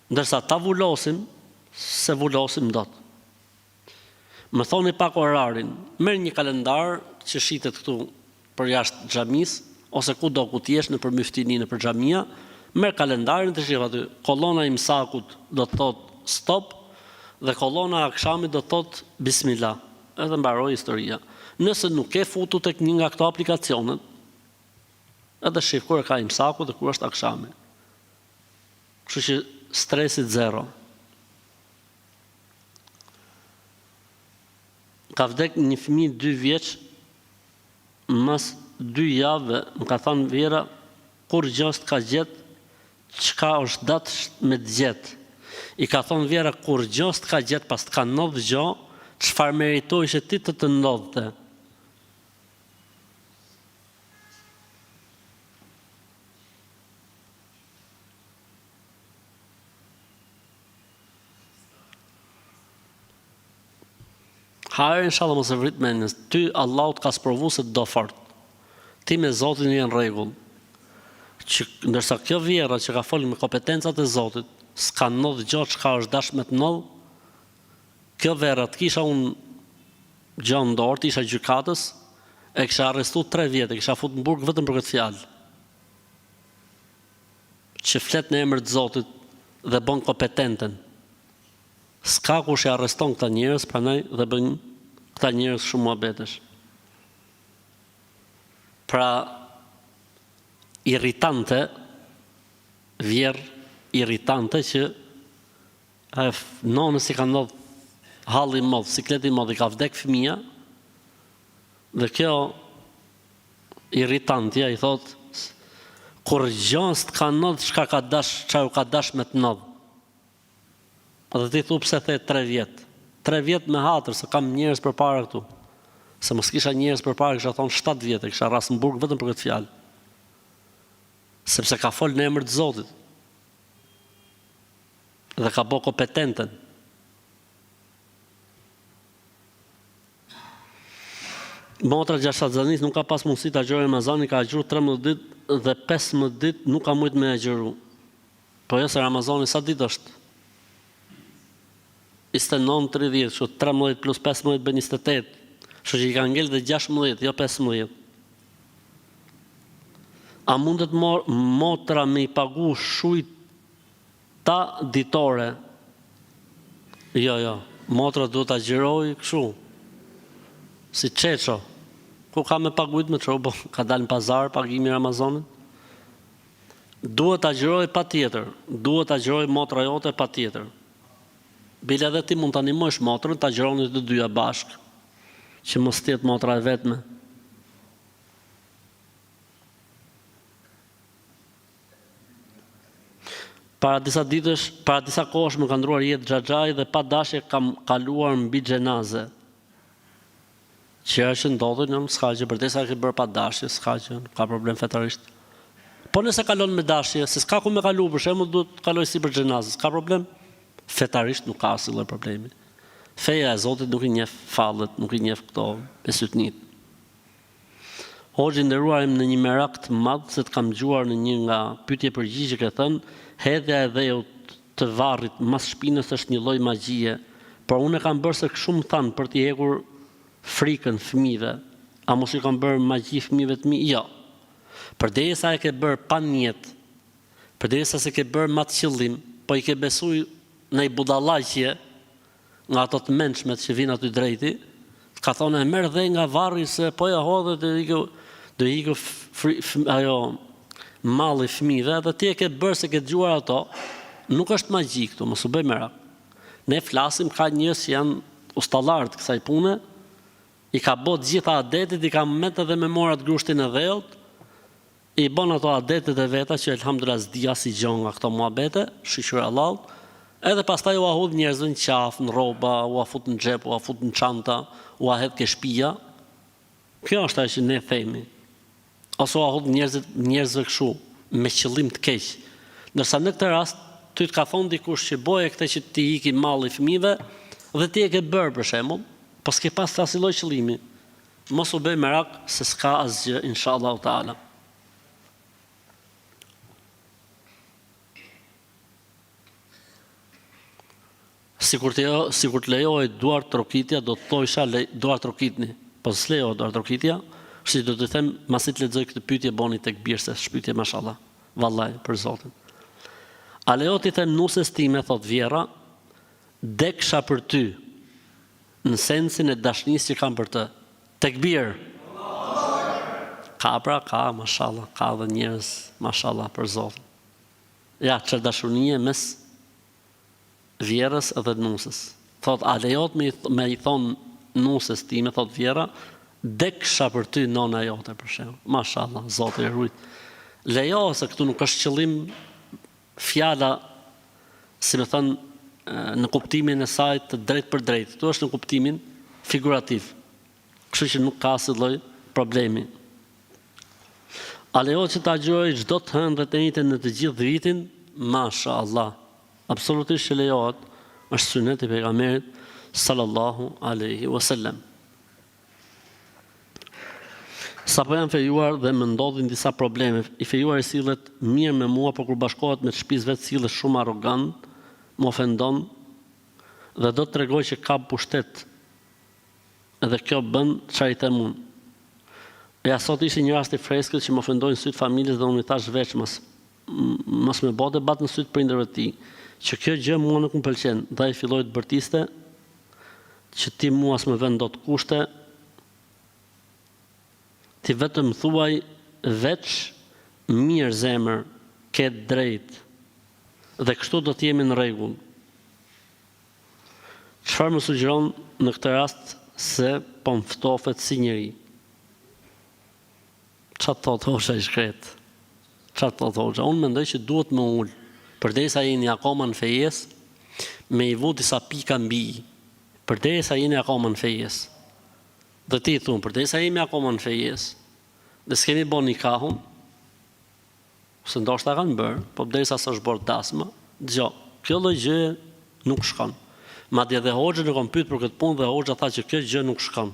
Ndërsa ta vulosim, se vulosim dot. Më thoni pak orarin. Merr një kalendar që shitet këtu për jashtë xhamisë ose kudo ku ti jesh nëpër myftini nëpër xhamia, merr kalendarin të shih aty. Kollona e imsakut do të thotë stop dhe kollona e akşamit do të thotë bismillah. Edhe mbaroj historia. Nëse nuk ke futur tek një nga këto aplikacionet, edhe shif kur ka imsaku dhe kur është akşami. Kështu që stresit zero. Ka vdek një fëmijë 2 vjeç mas 2 javë, më ka thënë Vera, kur gjast ka gjet, çka është datë me gjet. I ka thënë Vera, kur gjast ka gjet pas të ka ndodhur gjë, çfarë meritojsh ti të ndodhte? Hajër inshallah mos e vrit mendjes. Ty Allahu të ka sprovu se do fort. Ti me Zotin je në rregull. Ndërsa kjo vjera që ka folur me kompetencat e Zotit, s'ka ndodhur gjë çka është dashme të ndodh. Kjo vera të kisha unë gjë në dorë, të isha gjykatës, e kisha arrestu 3 vjet, e kisha fut në burg vetëm për këtë fjalë. Që flet në emër të Zotit dhe bën kompetenten. S'ka kush e arreston këta njerëz, prandaj dhe bën këta njerëz shumë muhabetesh. Pra, irritante, vjerë irritante që nonës i ka ndodhur halli i madh, sikleti i madh, i ka vdek fëmia, dhe kjo irritantja i thot, kur gjës të ka ndodhur çka ka dash, çka u ka dash me të ndodh. Dhe ti thu pse the 3 vjet. 3 vjet me hatër, se kam njerëz përpara këtu. Se mos kisha njerëz përpara, kisha thonë 7 vjet, e kisha rast në burg vetëm për këtë fjalë. Sepse ka fol në emër të Zotit. Dhe ka bë kompetenten. Motra Gjashadzanis nuk ka pas mundësi të agjërojë Ramazanin, ka agjëruar 13 ditë dhe 15 ditë nuk ka mujt me agjëru. Po jo se Ramazani sa ditë është? 29-30, që 13 plus 15 bën 28, që i ka ngel dhe 16, jo 15. A mundet motra me i pagu shujta ditore? Jo, motra duhet të agjëroj kështu, si qeqo, ku ka me paguit me qërë, ka dalë në pazar, pagimi Ramazanit? Duhet të agjëroj pa tjetër, duhet të agjëroj motra jote pa tjetër. Bile edhe ti mund të animosh motrën, të agjëroni të dyja bashkë, që mos tjetë motra e vetme. Para disa kohësh më ka ndruar jetë xhaxhai dhe pa dashje kam kaluar mbi xhenaze. Që është ndodhur, s'ka gjë, përdesa ke bërë pa dashje, s'ka gjë, ka problem fetarisht. Po nëse kalon me dashje, se s'ka ku me kalu, për shembull duhet të kaloj sipër xhenazës, s'ka problem? Fetarisht nuk ka asnjë lloj problemi. Feja e Zotit nuk i njeh fallet, nuk i njeh këto besytnit. Hoxhi nderuar në një merak të madh se të kam dëgjuar në një nga pyetje përgjigje që thënë, hedhja e dheut të varrit mas shpinës është një lloj magjie, por unë kam bërë se shumë thanë për t'i hekur frikën fëmijëve. A mos i kam bërë magji fëmijëve të mi? Jo. Përderisa e ke bërë pa niyet, përderisa se ke bërë me atë qëllim, po i ke besuar në i budallaqje nga ato të mençmet që vinë aty drejti, ka thonë e merr dhe nga varri se po ja hodhe do iku ajo malli fëmijëve, dhe ti e ke bërë se ke dëgjuar ato, nuk është magji këtu, mos u bëj merak. Ne flasim, ka njerëz që janë ustallar të kësaj pune, i ka bot gjitha adetit, i ka met edhe me morat grushtin e dhejot, i bon ato adetit e veta që elhamdulillah s'dia si gjon nga këto muhabete, shiqyr Allah, edhe pastaj u ahudh njerëzve në qafë, në rroba, u afut në xhep, u afut në çanta, u ahet ke shtëpia. Kjo është ajo që ne themi. Ose u ahudh njerëzve kështu, me qëllim të keq. Ndërsa në këtë rast, ty të ka thonë dikush që boje këtë që ti iki malli fëmijëve dhe ti e ke bërë për shembull, po s'ke pas të asnjë lloj qëllimi. Mos u bëj merak se s'ka asgjë inshallah taala. Sikur të lejohet duart trokitja, do të thojsha duart trokitni. Po s'lejohet duart trokitja, kështu do të them masi të lexoj këtë pyetje boni tek birse, shpytje mashallah. Vallahi për Zotin. A lejohet të them nusës time, thot vjera, deksha për ty, në sensin e dashnisë që kam për të. Tekbir. Ka pra, ka, mashallah, ka dhe njerëz, mashallah për Zotin. Ja, që dashurie mes vjerës edhe nusës. Thot, a lejohet me i thonë nusës time, thot vjera, deksha për ty nona jote për shembull. Mashallah, Zoti e rujt. Lejo se këtu nuk është qëllim fjala, si më thënë, në kuptimin e saj të drejt për drejt. Këtu është në kuptimin figurativ. Kështu që nuk ka asnjë lloj problemi. A lejohet që ta gjoj çdo të hënë të njëjtën në të gjithë vitin? Mashallah. Absolutisht që lejohet, është sunet i pejgamberit sallallahu alaihi wasallam. Sa po jam fejuar dhe më ndodhin disa probleme, i fejuar i sillet mirë me mua, por kur bashkohet me të shtëpisë vet sillet shumë arrogant, më ofendon dhe do të tregoj që ka pushtet. Edhe kjo bën çfarë i them unë. Ja sot ishte një rast i freskët që më ofendojnë syt familjes dhe unë i thash veç mos më bëj debat në syt prindërve të tij, që kjo gjë mua nuk më pëlqen, dhe ai filloi të bërtiste që ti mua s'më vën dot kushte, ti vetëm thuaj veç mirë zemër, ke drejt, dhe kështu do të jemi në rregull. Çfarë më sugjeron në këtë rast se po më ftofet si njeri? Çfarë thot hoxha i shkret? Çfarë thot hoxha? Unë mendoj që duhet më ul, përderisa jeni akoma në fejes, me i vu disa pika mbi, përderisa jeni akoma në fejes. Dhe ti thunë, përderisa jemi akoma në fejes, dhe s'kemi bon nikahun, se ndoshta kanë bërë, po përderisa s'është bërë dasma, dëgjo, kjo lloj gjë nuk shkon. Madje dhe hoxha nuk kam pyet për këtë punë dhe hoxha tha që kjo gjë nuk shkon.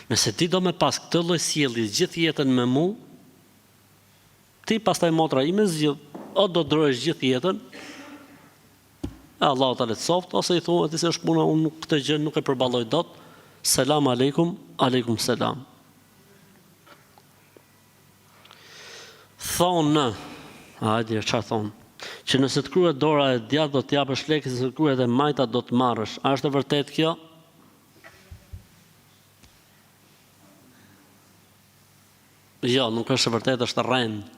Nëse ti do me pas këtë lloj sjellje gjithë jetën me mua, ti pastaj motra ime zgjidh, o do ndrohesh gjithë jetën, Allahu ta lehtësoft, ose i thunë ti se është puna, unë këtë gjë nuk e përballoj dot. Selam aleikum, aleikum selam. Thonë, hajde, çfarë thonë? Që nëse të kryet dora e djathtë do të japësh lekë, nëse të kryet e majta do të marrësh. A është e vërtet kjo? Jo, nuk është e vërtet, është rrend.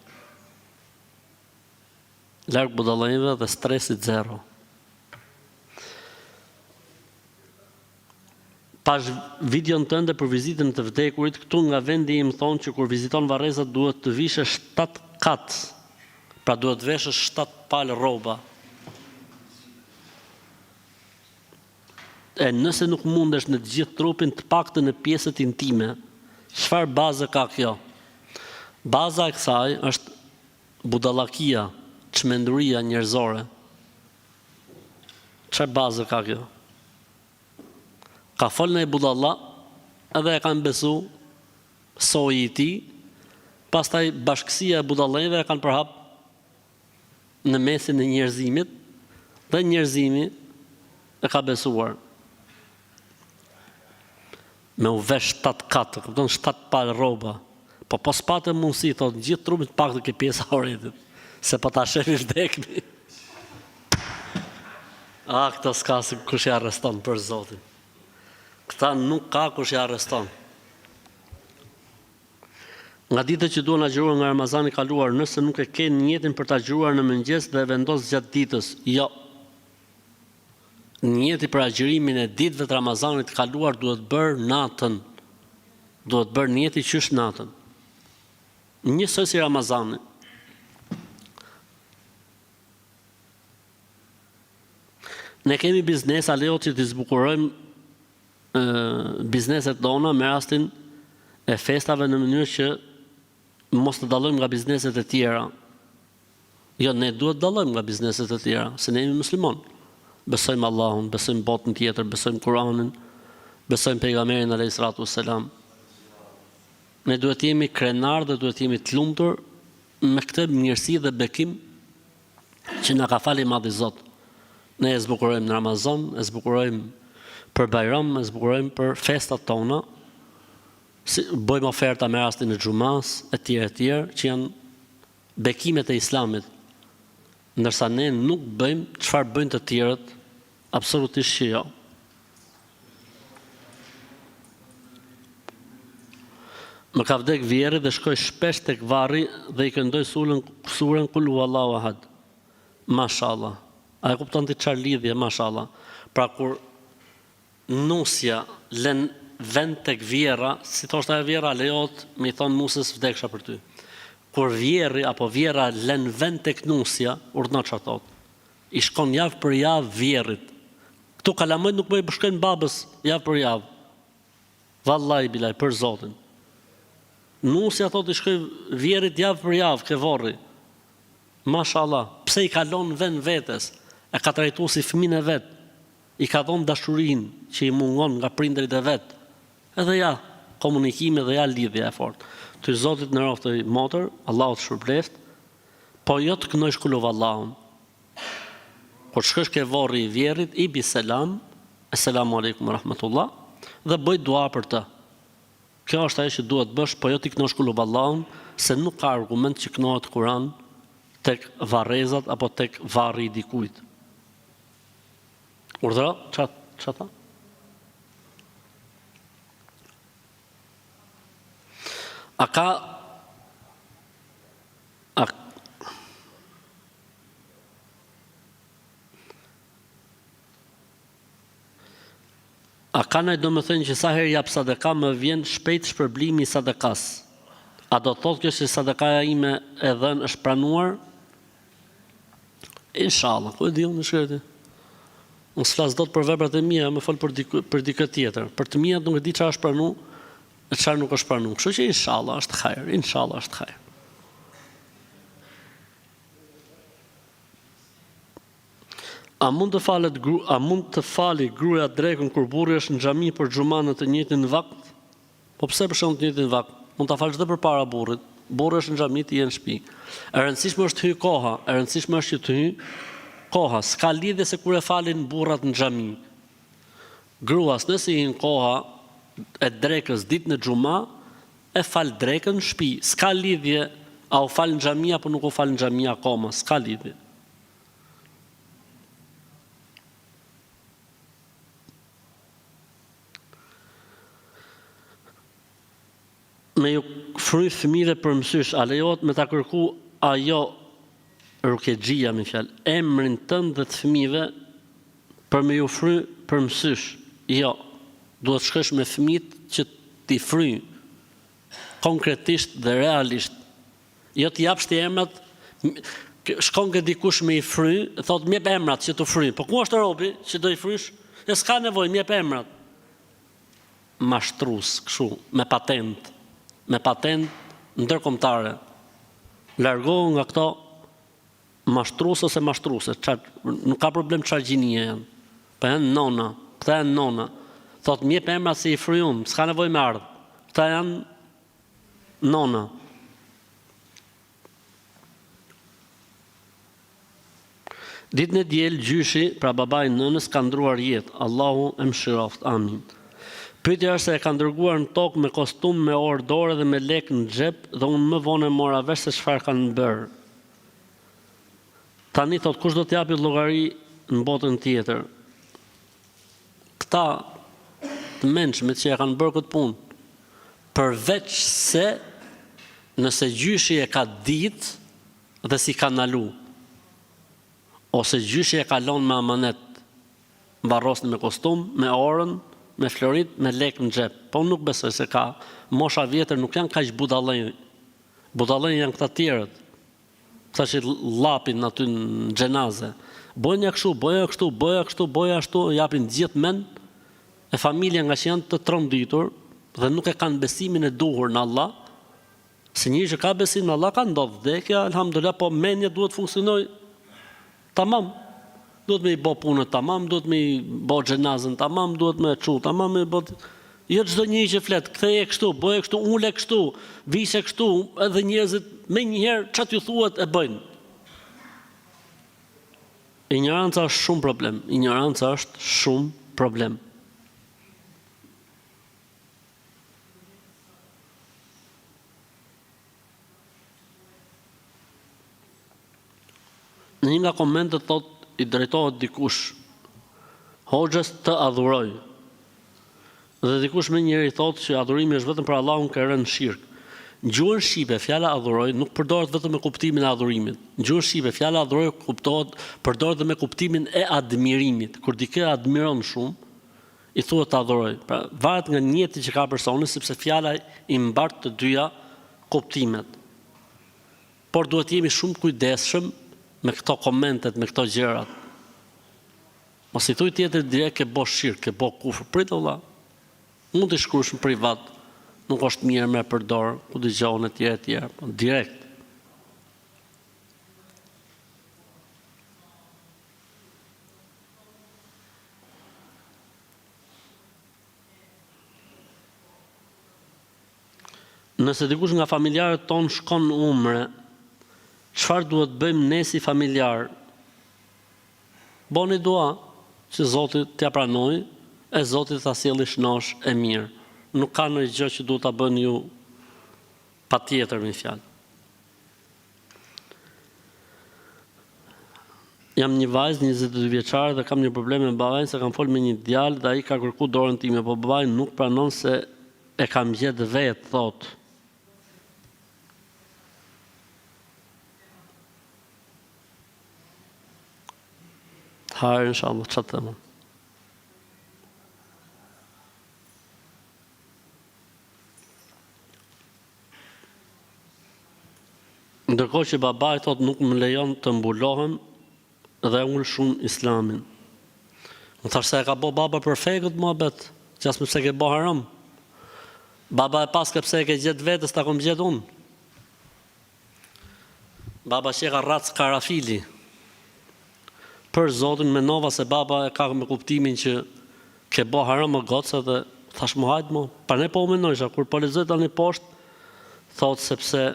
Larg budallëve dhe stresit zero. Pash videon tënde për vizitën të vdekurit, këtu nga vendi im thonë që kur viziton varrezat duhet të vishe 7 kat. Pra duhet të veshësh 7 palë rroba. E nëse nuk mundesh në të gjithë trupin, të paktën në pjesët intime, çfarë baze ka kjo? Baza e kësaj është budallakia, çmenduria njerëzore. Çfarë baze ka kjo? Ka folë në e budalla, edhe e kanë besu soji i ti, pastaj bashkësia e budallëve e kanë përhap në mesin e njerëzimit, dhe njerëzimi e ka besuar. Me u vesh 7 katë, këpëton 7 palë roba, po s'patë mundësi, thot, gjithë trupit pak të ke pjesa oretit, se po ta shefi vdekni. Këto s'ka se kush e arreston për Zotin. Këta nuk ka kush e arreston. Nga ditët që duan agjëruar nga Ramazani kaluar, nëse nuk e ke njetin për ta agjëruar në mëngjes dhe vendos gjatë ditës, jo. Njeti për agjërimin e ditëve të Ramazanit kaluar duhet bërë natën. duhet bërë niyeti qysh natën. Njësoj si Ramazani. Ne kemi biznesa lejo që të zbukurojmë bizneset tona me rastin e festave në mënyrë që mos të dallojmë nga bizneset e tjera. Jo, ne duhet dallojmë nga bizneset e tjera, se ne jemi muslimon. Besojmë Allahun, besojmë botën tjetër, besojmë Kur'anin, besojmë pejgamberin alayhis salatu wassalam. Ne duhet jemi krenar dhe duhet jemi të lumtur me këtë mirësi dhe bekim që na ka falë i Madhi Zot. Ne e zbukurojmë në Ramazan, e zbukurojmë për Bajram, e zbukurojmë për festat tona, bëjmë oferta me rastin e xhumas, e tjerë, që janë bekimet e Islamit. Ndërsa ne nuk bëjmë çfarë bëjnë të tjerët, absolutisht që jo. Më ka vdek vjeri dhe shkoj shpesh tek varri dhe i këndoj surën Kul huwallahu ahad. Mashallah. A e kupton ti çfarë lidhje, mashallah. Pra kur nusja lën vend tek vjera, si thoshte ajo vjera, lejohet me i thon nusës vdeksha për ty. Kur vjerri apo vjera lën vend tek nusja, urdhno çfarë thot. I shkon javë për javë vjerrit. Ktu kalamoj nuk më i bashkojnë babës javë për javë. Vallahi bilaj për Zotin. Nusja thot i shkoj vjerrit javë për javë ke vorri. Mashallah, pse i kalon vend vetes? E ka trajtuar si fëmijën e vet. I ka dhënë dashurinë që i mungon nga prindërit e vet. Edhe ja, komunikimi dhe ja lidhja e fortë. Ty Zotit në roftoj motor, Allahu të shpërbleft, po jo të kënoj shkullu vallahun. Kur shkësh ke vorri i vjerrit, i bi selam, assalamu alaikum rahmatullah, dhe bëj dua për të. Kjo është ajo që duhet bësh, po jo ti kënosh shkullu vallahun, se nuk ka argument që kënohet Kur'an tek varrezat apo tek varri i dikujt. Urdhëro, ç'a tha? A ka nëjë do më thënë që sa herë jap sadaka më vjen shpejt shpërblimi i sadakas. A do thotë kjo që sadakaja ime e dhënë është pranuar? Inshallah, ku e di unë shkretë? Unë s'flas dot për veprat e mia, më fol për dikë tjetër. Për të mia nuk e di çfarë është pranuar e çfarë nuk është pranuar. Kështu që inshallah është hajër, inshallah është hajër. A mund të fali gruaja drekën kur burri është në xhami për xhuman në të njëjtin vakt? Po pse për shkak të njëjtin vakt? Mund ta falësh edhe përpara burrit. Burri është në xhami, ti je në shtëpi. E rëndësishme është të hyj koha, e rëndësishme është që të hyj koha, s'ka lidhje se kur e falin burrat në xhami. Gruas nëse i në koha e drekës ditë në xhuma, e fal drekën në shtëpi. S'ka lidhje a u fal në xhami apo nuk u fal në xhami akoma, s'ka lidhje. Me ju fry fëmijëve për mësysh, a lejohet me ta kërku ajo rukexhia me fjalë, emrin tënd dhe të fëmijëve për me ju fry për mësysh. Jo, duhet shkosh me fëmijët që ti fry konkretisht dhe realisht. Jo ti japsh ti emrat, shkon ke dikush me i fry, thot më jep emrat që të fry. Po ku është robi që do i frysh? E s'ka nevojë, më jep emrat. Mashtrus, kështu, me patent ndërkombëtare. Largohu nga këto mashtrus ose mashtruse, nuk ka problem çfarë gjinie janë. Po janë nona, këta janë nona. Thot më jep emrat se i fryum, s'ka nevojë me ardh. Këta janë nona. Ditën e diel gjyshi, pra babai nënës ka ndruar jetë. Allahu e mëshiroft. Amin. Pyetja është se e ka dërguar në tokë me kostum, me orë dore dhe me lekë në xhep dhe unë më vonë mora vesh se çfarë kanë bërë. Tani thot kush do t'japi llogari në botën tjetër. Këta të mençmet që e kanë bërë këtë punë, përveç se nëse gjyshi e ka ditë dhe si ka ndalu, ose gjyshi e ka lënë me amanet, varrosni me kostum, me orën, me florit, me lek në xhep. Po unë nuk besoj se ka mosha vjetër nuk janë kaq budallënj. Budallënj janë këta tjerët. Këta që lapin aty në xhenaze. Bojnë kështu, boja kështu, boja kështu, boja ashtu, japin gjithë mend e familja nga që janë të tronditur dhe nuk e kanë besimin e duhur në Allah. Se njëri që ka besim në Allah ka ndodhur vdekja, alhamdulillah, po mendja duhet funksionoj tamam. Duhet me I bë punën tamam, duhet me I bë xhenazën tamam, duhet me çu tamam, me bë. Jo çdo njeri që flet, ktheje kështu, bëje kështu, ule kështu, vise kështu, edhe njerëzit me njëherë çat ju thuat e bëjnë. Ignoranca është shumë problem. Ignoranca është shumë problem. Në një nga komentet thot I drejtohet dikush hoxhës të adhuroj. Dhe dikush me njëri thot që adhurimi është vetëm për Allahun ka rënë shirk. Në gjuhën shqipe fjala adhuroj nuk përdoret vetëm me kuptimin e adhurimit. Në gjuhën shqipe fjala adhuroj përdoret dhe me kuptimin e admirimit. Kur dikë admiron shumë, I thuhet të adhuroj. Pra, varet nga njeti që ka personi, sepse fjala I mbart të dyja kuptimet. Por duhet jemi shumë kujdesshëm me këto komentet, me këto gjërat. Mos I thuj tjetër direkt ke bo shirk, ke bo kufër. Prit Allah. Mund të shkruash në privat, nuk është mirë me përdor, ku dëgjon e tjera, direkt. Nëse dikush nga familjarët tonë shkon në umre, çfarë duhet bëjmë ne si familjar? Boni dua që Zoti t'ja pranojë, e Zoti ta sjellë shnosh e mirë. Nuk ka ndonjë gjë që duhet ta bëni ju patjetër me fjalë. Jam një vajzë 22 vjeçare dhe kam një problem me babain se kam folur me një djalë dhe ai ka kërkuar dorën time, po babai nuk pranon se e kam gjetë vetë, thotë. Hajë, inshallah, çfarë them? Ndërkohë që babai thot nuk më lejon të mbulohem dhe ul shumë islamin. Më thash se e ka bo baba për fekët muhabet, qas më pse ke bo haram. Baba e paske pse e ke gjetë vetës, ta kom gjetë unë. Baba që e ka rac karafili. Për Zotin menova se baba e ka me kuptimin që ke bo haram më gocë dhe thash më hajtë më. Par ne po u menojsha, kur po lexoj tani poshtë, thot sepse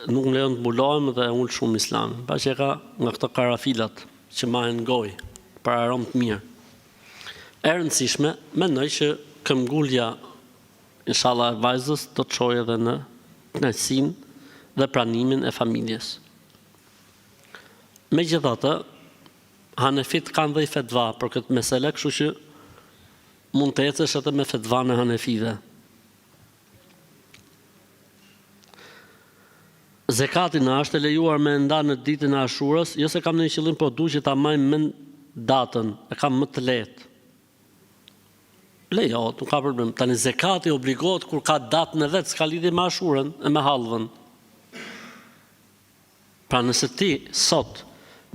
nuk më lejon të mbulohem dhe unë shumë islam. Pa që e ka nga këto karafilat që mahen gojë, për arom të mirë. E rëndësishme, mendoj që këmbgulja, inshallah e vajzës, do të çojë edhe në kënaqësinë dhe pranimin e familjes. Megjithatë, Hanefit kanë dhe I fetva për këtë mesele, kështu që mund të ecesh edhe me fetvan e Hanefive. Zekatin është e lejuar me nda në ditën e Ashurës, jo se kam në një qëllim, po du që ta majmë me datën, e kam më të lehtë. Lejohet, nuk ka problem. Tani zekati obligohet kur ka datën e vet, s'ka lidhje me Ashurën e me hallvën. Pra nëse ti sot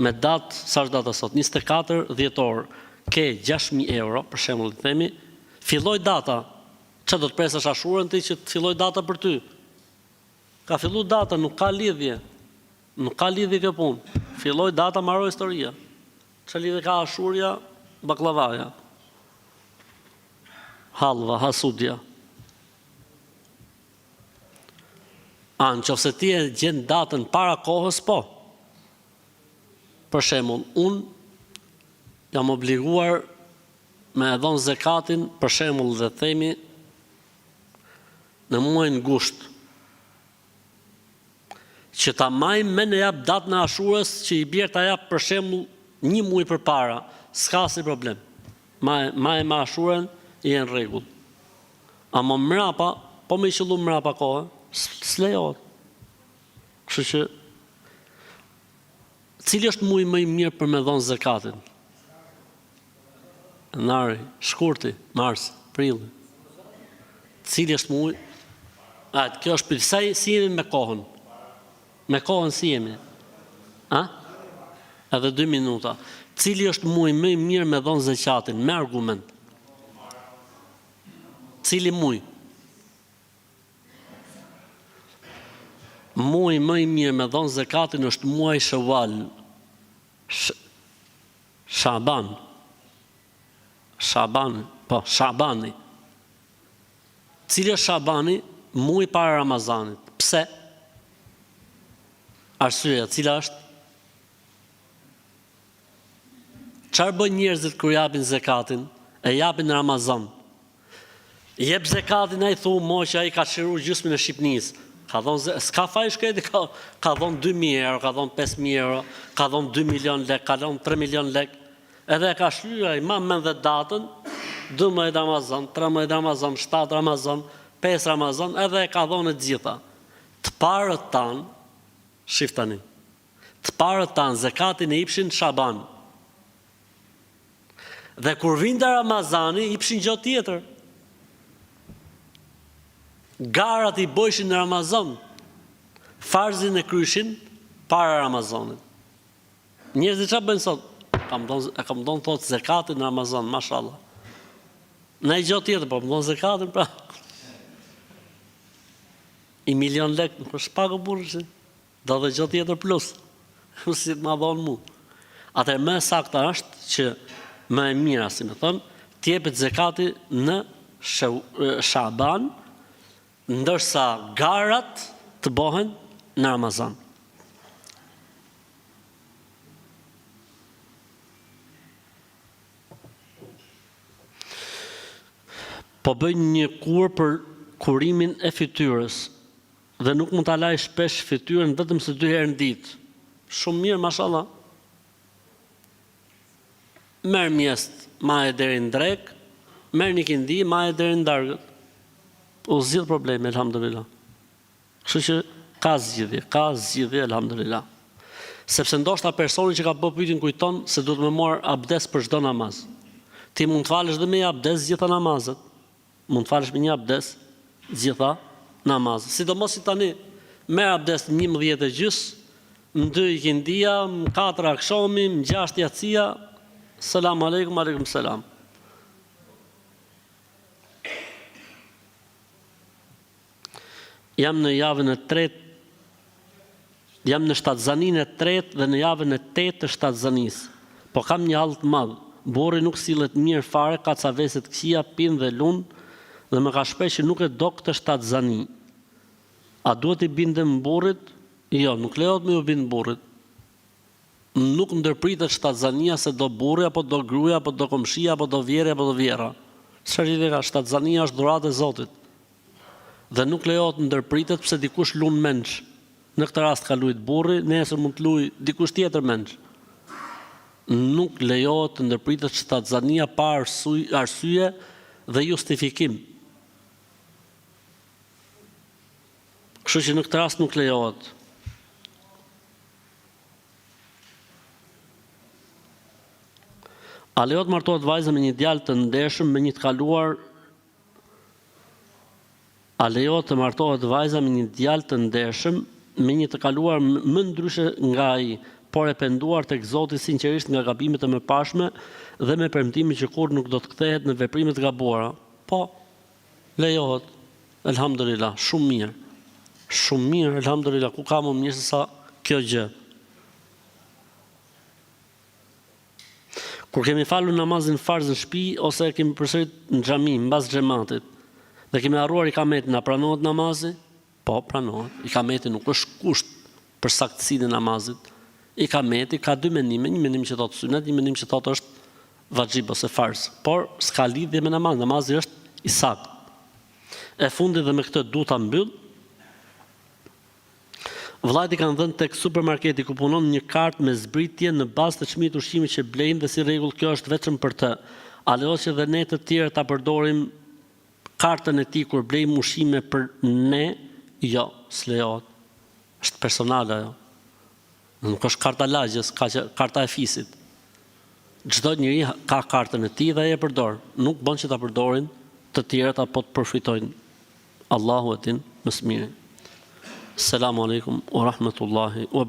me datë, sa është data sot, 24 dhjetor, ke 6.000 euro, për shembull të themi, filloj data. Çfarë do të presësh Ashurën ti që të filloj data për ty? Ka fillu data, nuk ka lidhje. Nuk ka lidhje kjo punë. Filloj data, mbaroj historia. Çfarë lidhje ka Ashurja, baklavaja? Hallva, hasudja. Nëse ti e gjen datën para kohës, po. Për shembull, unë jam obliguar me e dhënë zekatin, për shembull dhe themi, në muajin gusht. Që ta majmë me në jap datën e Ashurës që I bjerë ta jap për shembull 1 muaj përpara, s'ka si problem. Ma e me Ashurën I në rregull. Ama mrapa, po me I qëllu mrapa kohë, s'lejohet. Kështu që cili është muaj më I mirë për me dhënë zekatin? Janari, shkurti, mars, prilli. Cili është muaj? Kjo është për si jemi me kohën? Me kohën si jemi? Edhe 2 minuta. Cili është muaj më i mirë me dhënë zakatin? Me argument. Cili muaj? Muaj më i mirë me dhënë zakatin është muaj Shawwal. Shabani. Cili është Shabani? Muaj para Ramazanit. Pse? Arsyeja, cila është? Çfarë bën njerëzit kur japin zakatin? E japin në Ramazan. Jep zakatin ai thu moqja ai ka çiruar gjysmën e Shqipnisë. Ka thonë s'ka faj shkreti, ka thonë 2.000 euro, ka thonë 5.000 euro, ka thonë 2 milion lek, ka thonë 3 milion lek. Edhe ka shlyra ai ma men dhe datën, 12 Ramazan, 13 Ramazan, 7 Ramazan, 5 Ramazan, edhe ka thonë të gjitha. Të parët tanë, shiftani, të parët tanë zakatin e ipshin Shaban. Dhe kur vinte Ramazani, ipshin gjë tjetër. Garat i bojshin në Ramazan, farzin e kryshin para Ramazanit. Njerëzit çfarë bëjnë sot? Kam thonë thotë zakatin në Ramazan, mashallah. Në gjë tjetër, po më thonë zakatin pra. I milion lek, nuk është pak o burrë, do dhe gjë tjetër plus. Si ma dhonë mu. Atëherë më sakta është që më e mira, si më thonë, t'jepet zakati në Shaban, ndërsa garat të bëhen në Ramazan. Po bëjnë një kur për kurimin e fytyrës dhe nuk mund ta laj shpesh fytyrën vetëm se 2 herë në ditë. Shumë mirë, mashallah. Merr mjesht maje deri në drek, merr një kindi maje deri në dargët. U zgjidh probleme, elhamdulillah. Kështu që ka zgjidhje, elhamdulillah. Sepse ndoshta personi që ka bërë pyetjen kujton se duhet më marr abdes për çdo namaz. Ti mund të falësh dhe me abdes gjitha namazet. Mund të falësh me një abdes gjitha namazet. Sidomos si tani, merr abdes 11:30, në 2 ikindia, në 4 akşami, në 6 yatsia. Selam aleikum, aleikum selam. Jam në javën e 3, jam në shtatzaninë e 3 dhe në javën e 8 të shtatzanisë. Po kam një hall të madh. Burri nuk sillet mirë fare, ka ca veset këqija, pinë dhe lun, dhe më ka shprehë që nuk e do këtë shtatzani. A duhet i bindem burrit? Jo, nuk lejohet me u bind burrit. Nuk ndërpritet shtatzania se do burri apo do gruaja apo do komshia apo do vjera apo do vjera. Çfarë lidhje ka? Shtatzania është dhuratë e Zotit. Dhe nuk lejohet ndërpritet pse dikush lun menç. Në këtë rast ka luajt burri, nesër mund të luajë dikush tjetër menç. Nuk lejohet të ndërpritet shtatzania pa arsye dhe justifikim. Kështu që në këtë rast nuk lejohet. A lejohet martohet vajza me një djalë të ndershëm me një të kaluar? A lejohet të martohet vajza me një djalë të ndershëm me një të kaluar më ndryshe nga ai, por e penduar tek Zoti sinqerisht nga gabimet e mëparshme dhe me premtimin që kur nuk do të kthehet në veprime të gabuara? Po, lejohet. Elhamdulillah, shumë mirë. Shumë mirë, elhamdulillah, ku ka më mirë se sa kjo gjë. Kur kemi falur namazin farz në shtëpi ose kemi përsërit në xhami mbas xhamatit dhe kemi harruar ikametin, a pranohet namazi? Po, pranohet. Ikameti nuk është kusht për saktësinë e namazit. Ikameti ka 2 mendime, një mendim që thotë sunet, një mendim që thotë është vajib ose farz, por s'ka lidhje me namaz, namazi është i saktë. E fundit dhe me këtë du ta mbyll. Vllajt i kanë dhënë tek supermarketi ku punon një kartë me zbritje në bazë të çmimit ushqimit që blejnë dhe si rregull kjo është vetëm për të. A lejohet që dhe ne të tjerë ta përdorim kartën e tij kur blejmë ushqime për ne? Jo, s'lejohet. Është personale ajo. Nuk është karta lagjes, karta e fisit. çdo njeri ka kartën e tij dhe e përdor. Nuk bën që ta përdorin të tjerët apo të përfitojnë. Allahu e din më së miri. Selamu alaikum wa rahmatullahi wa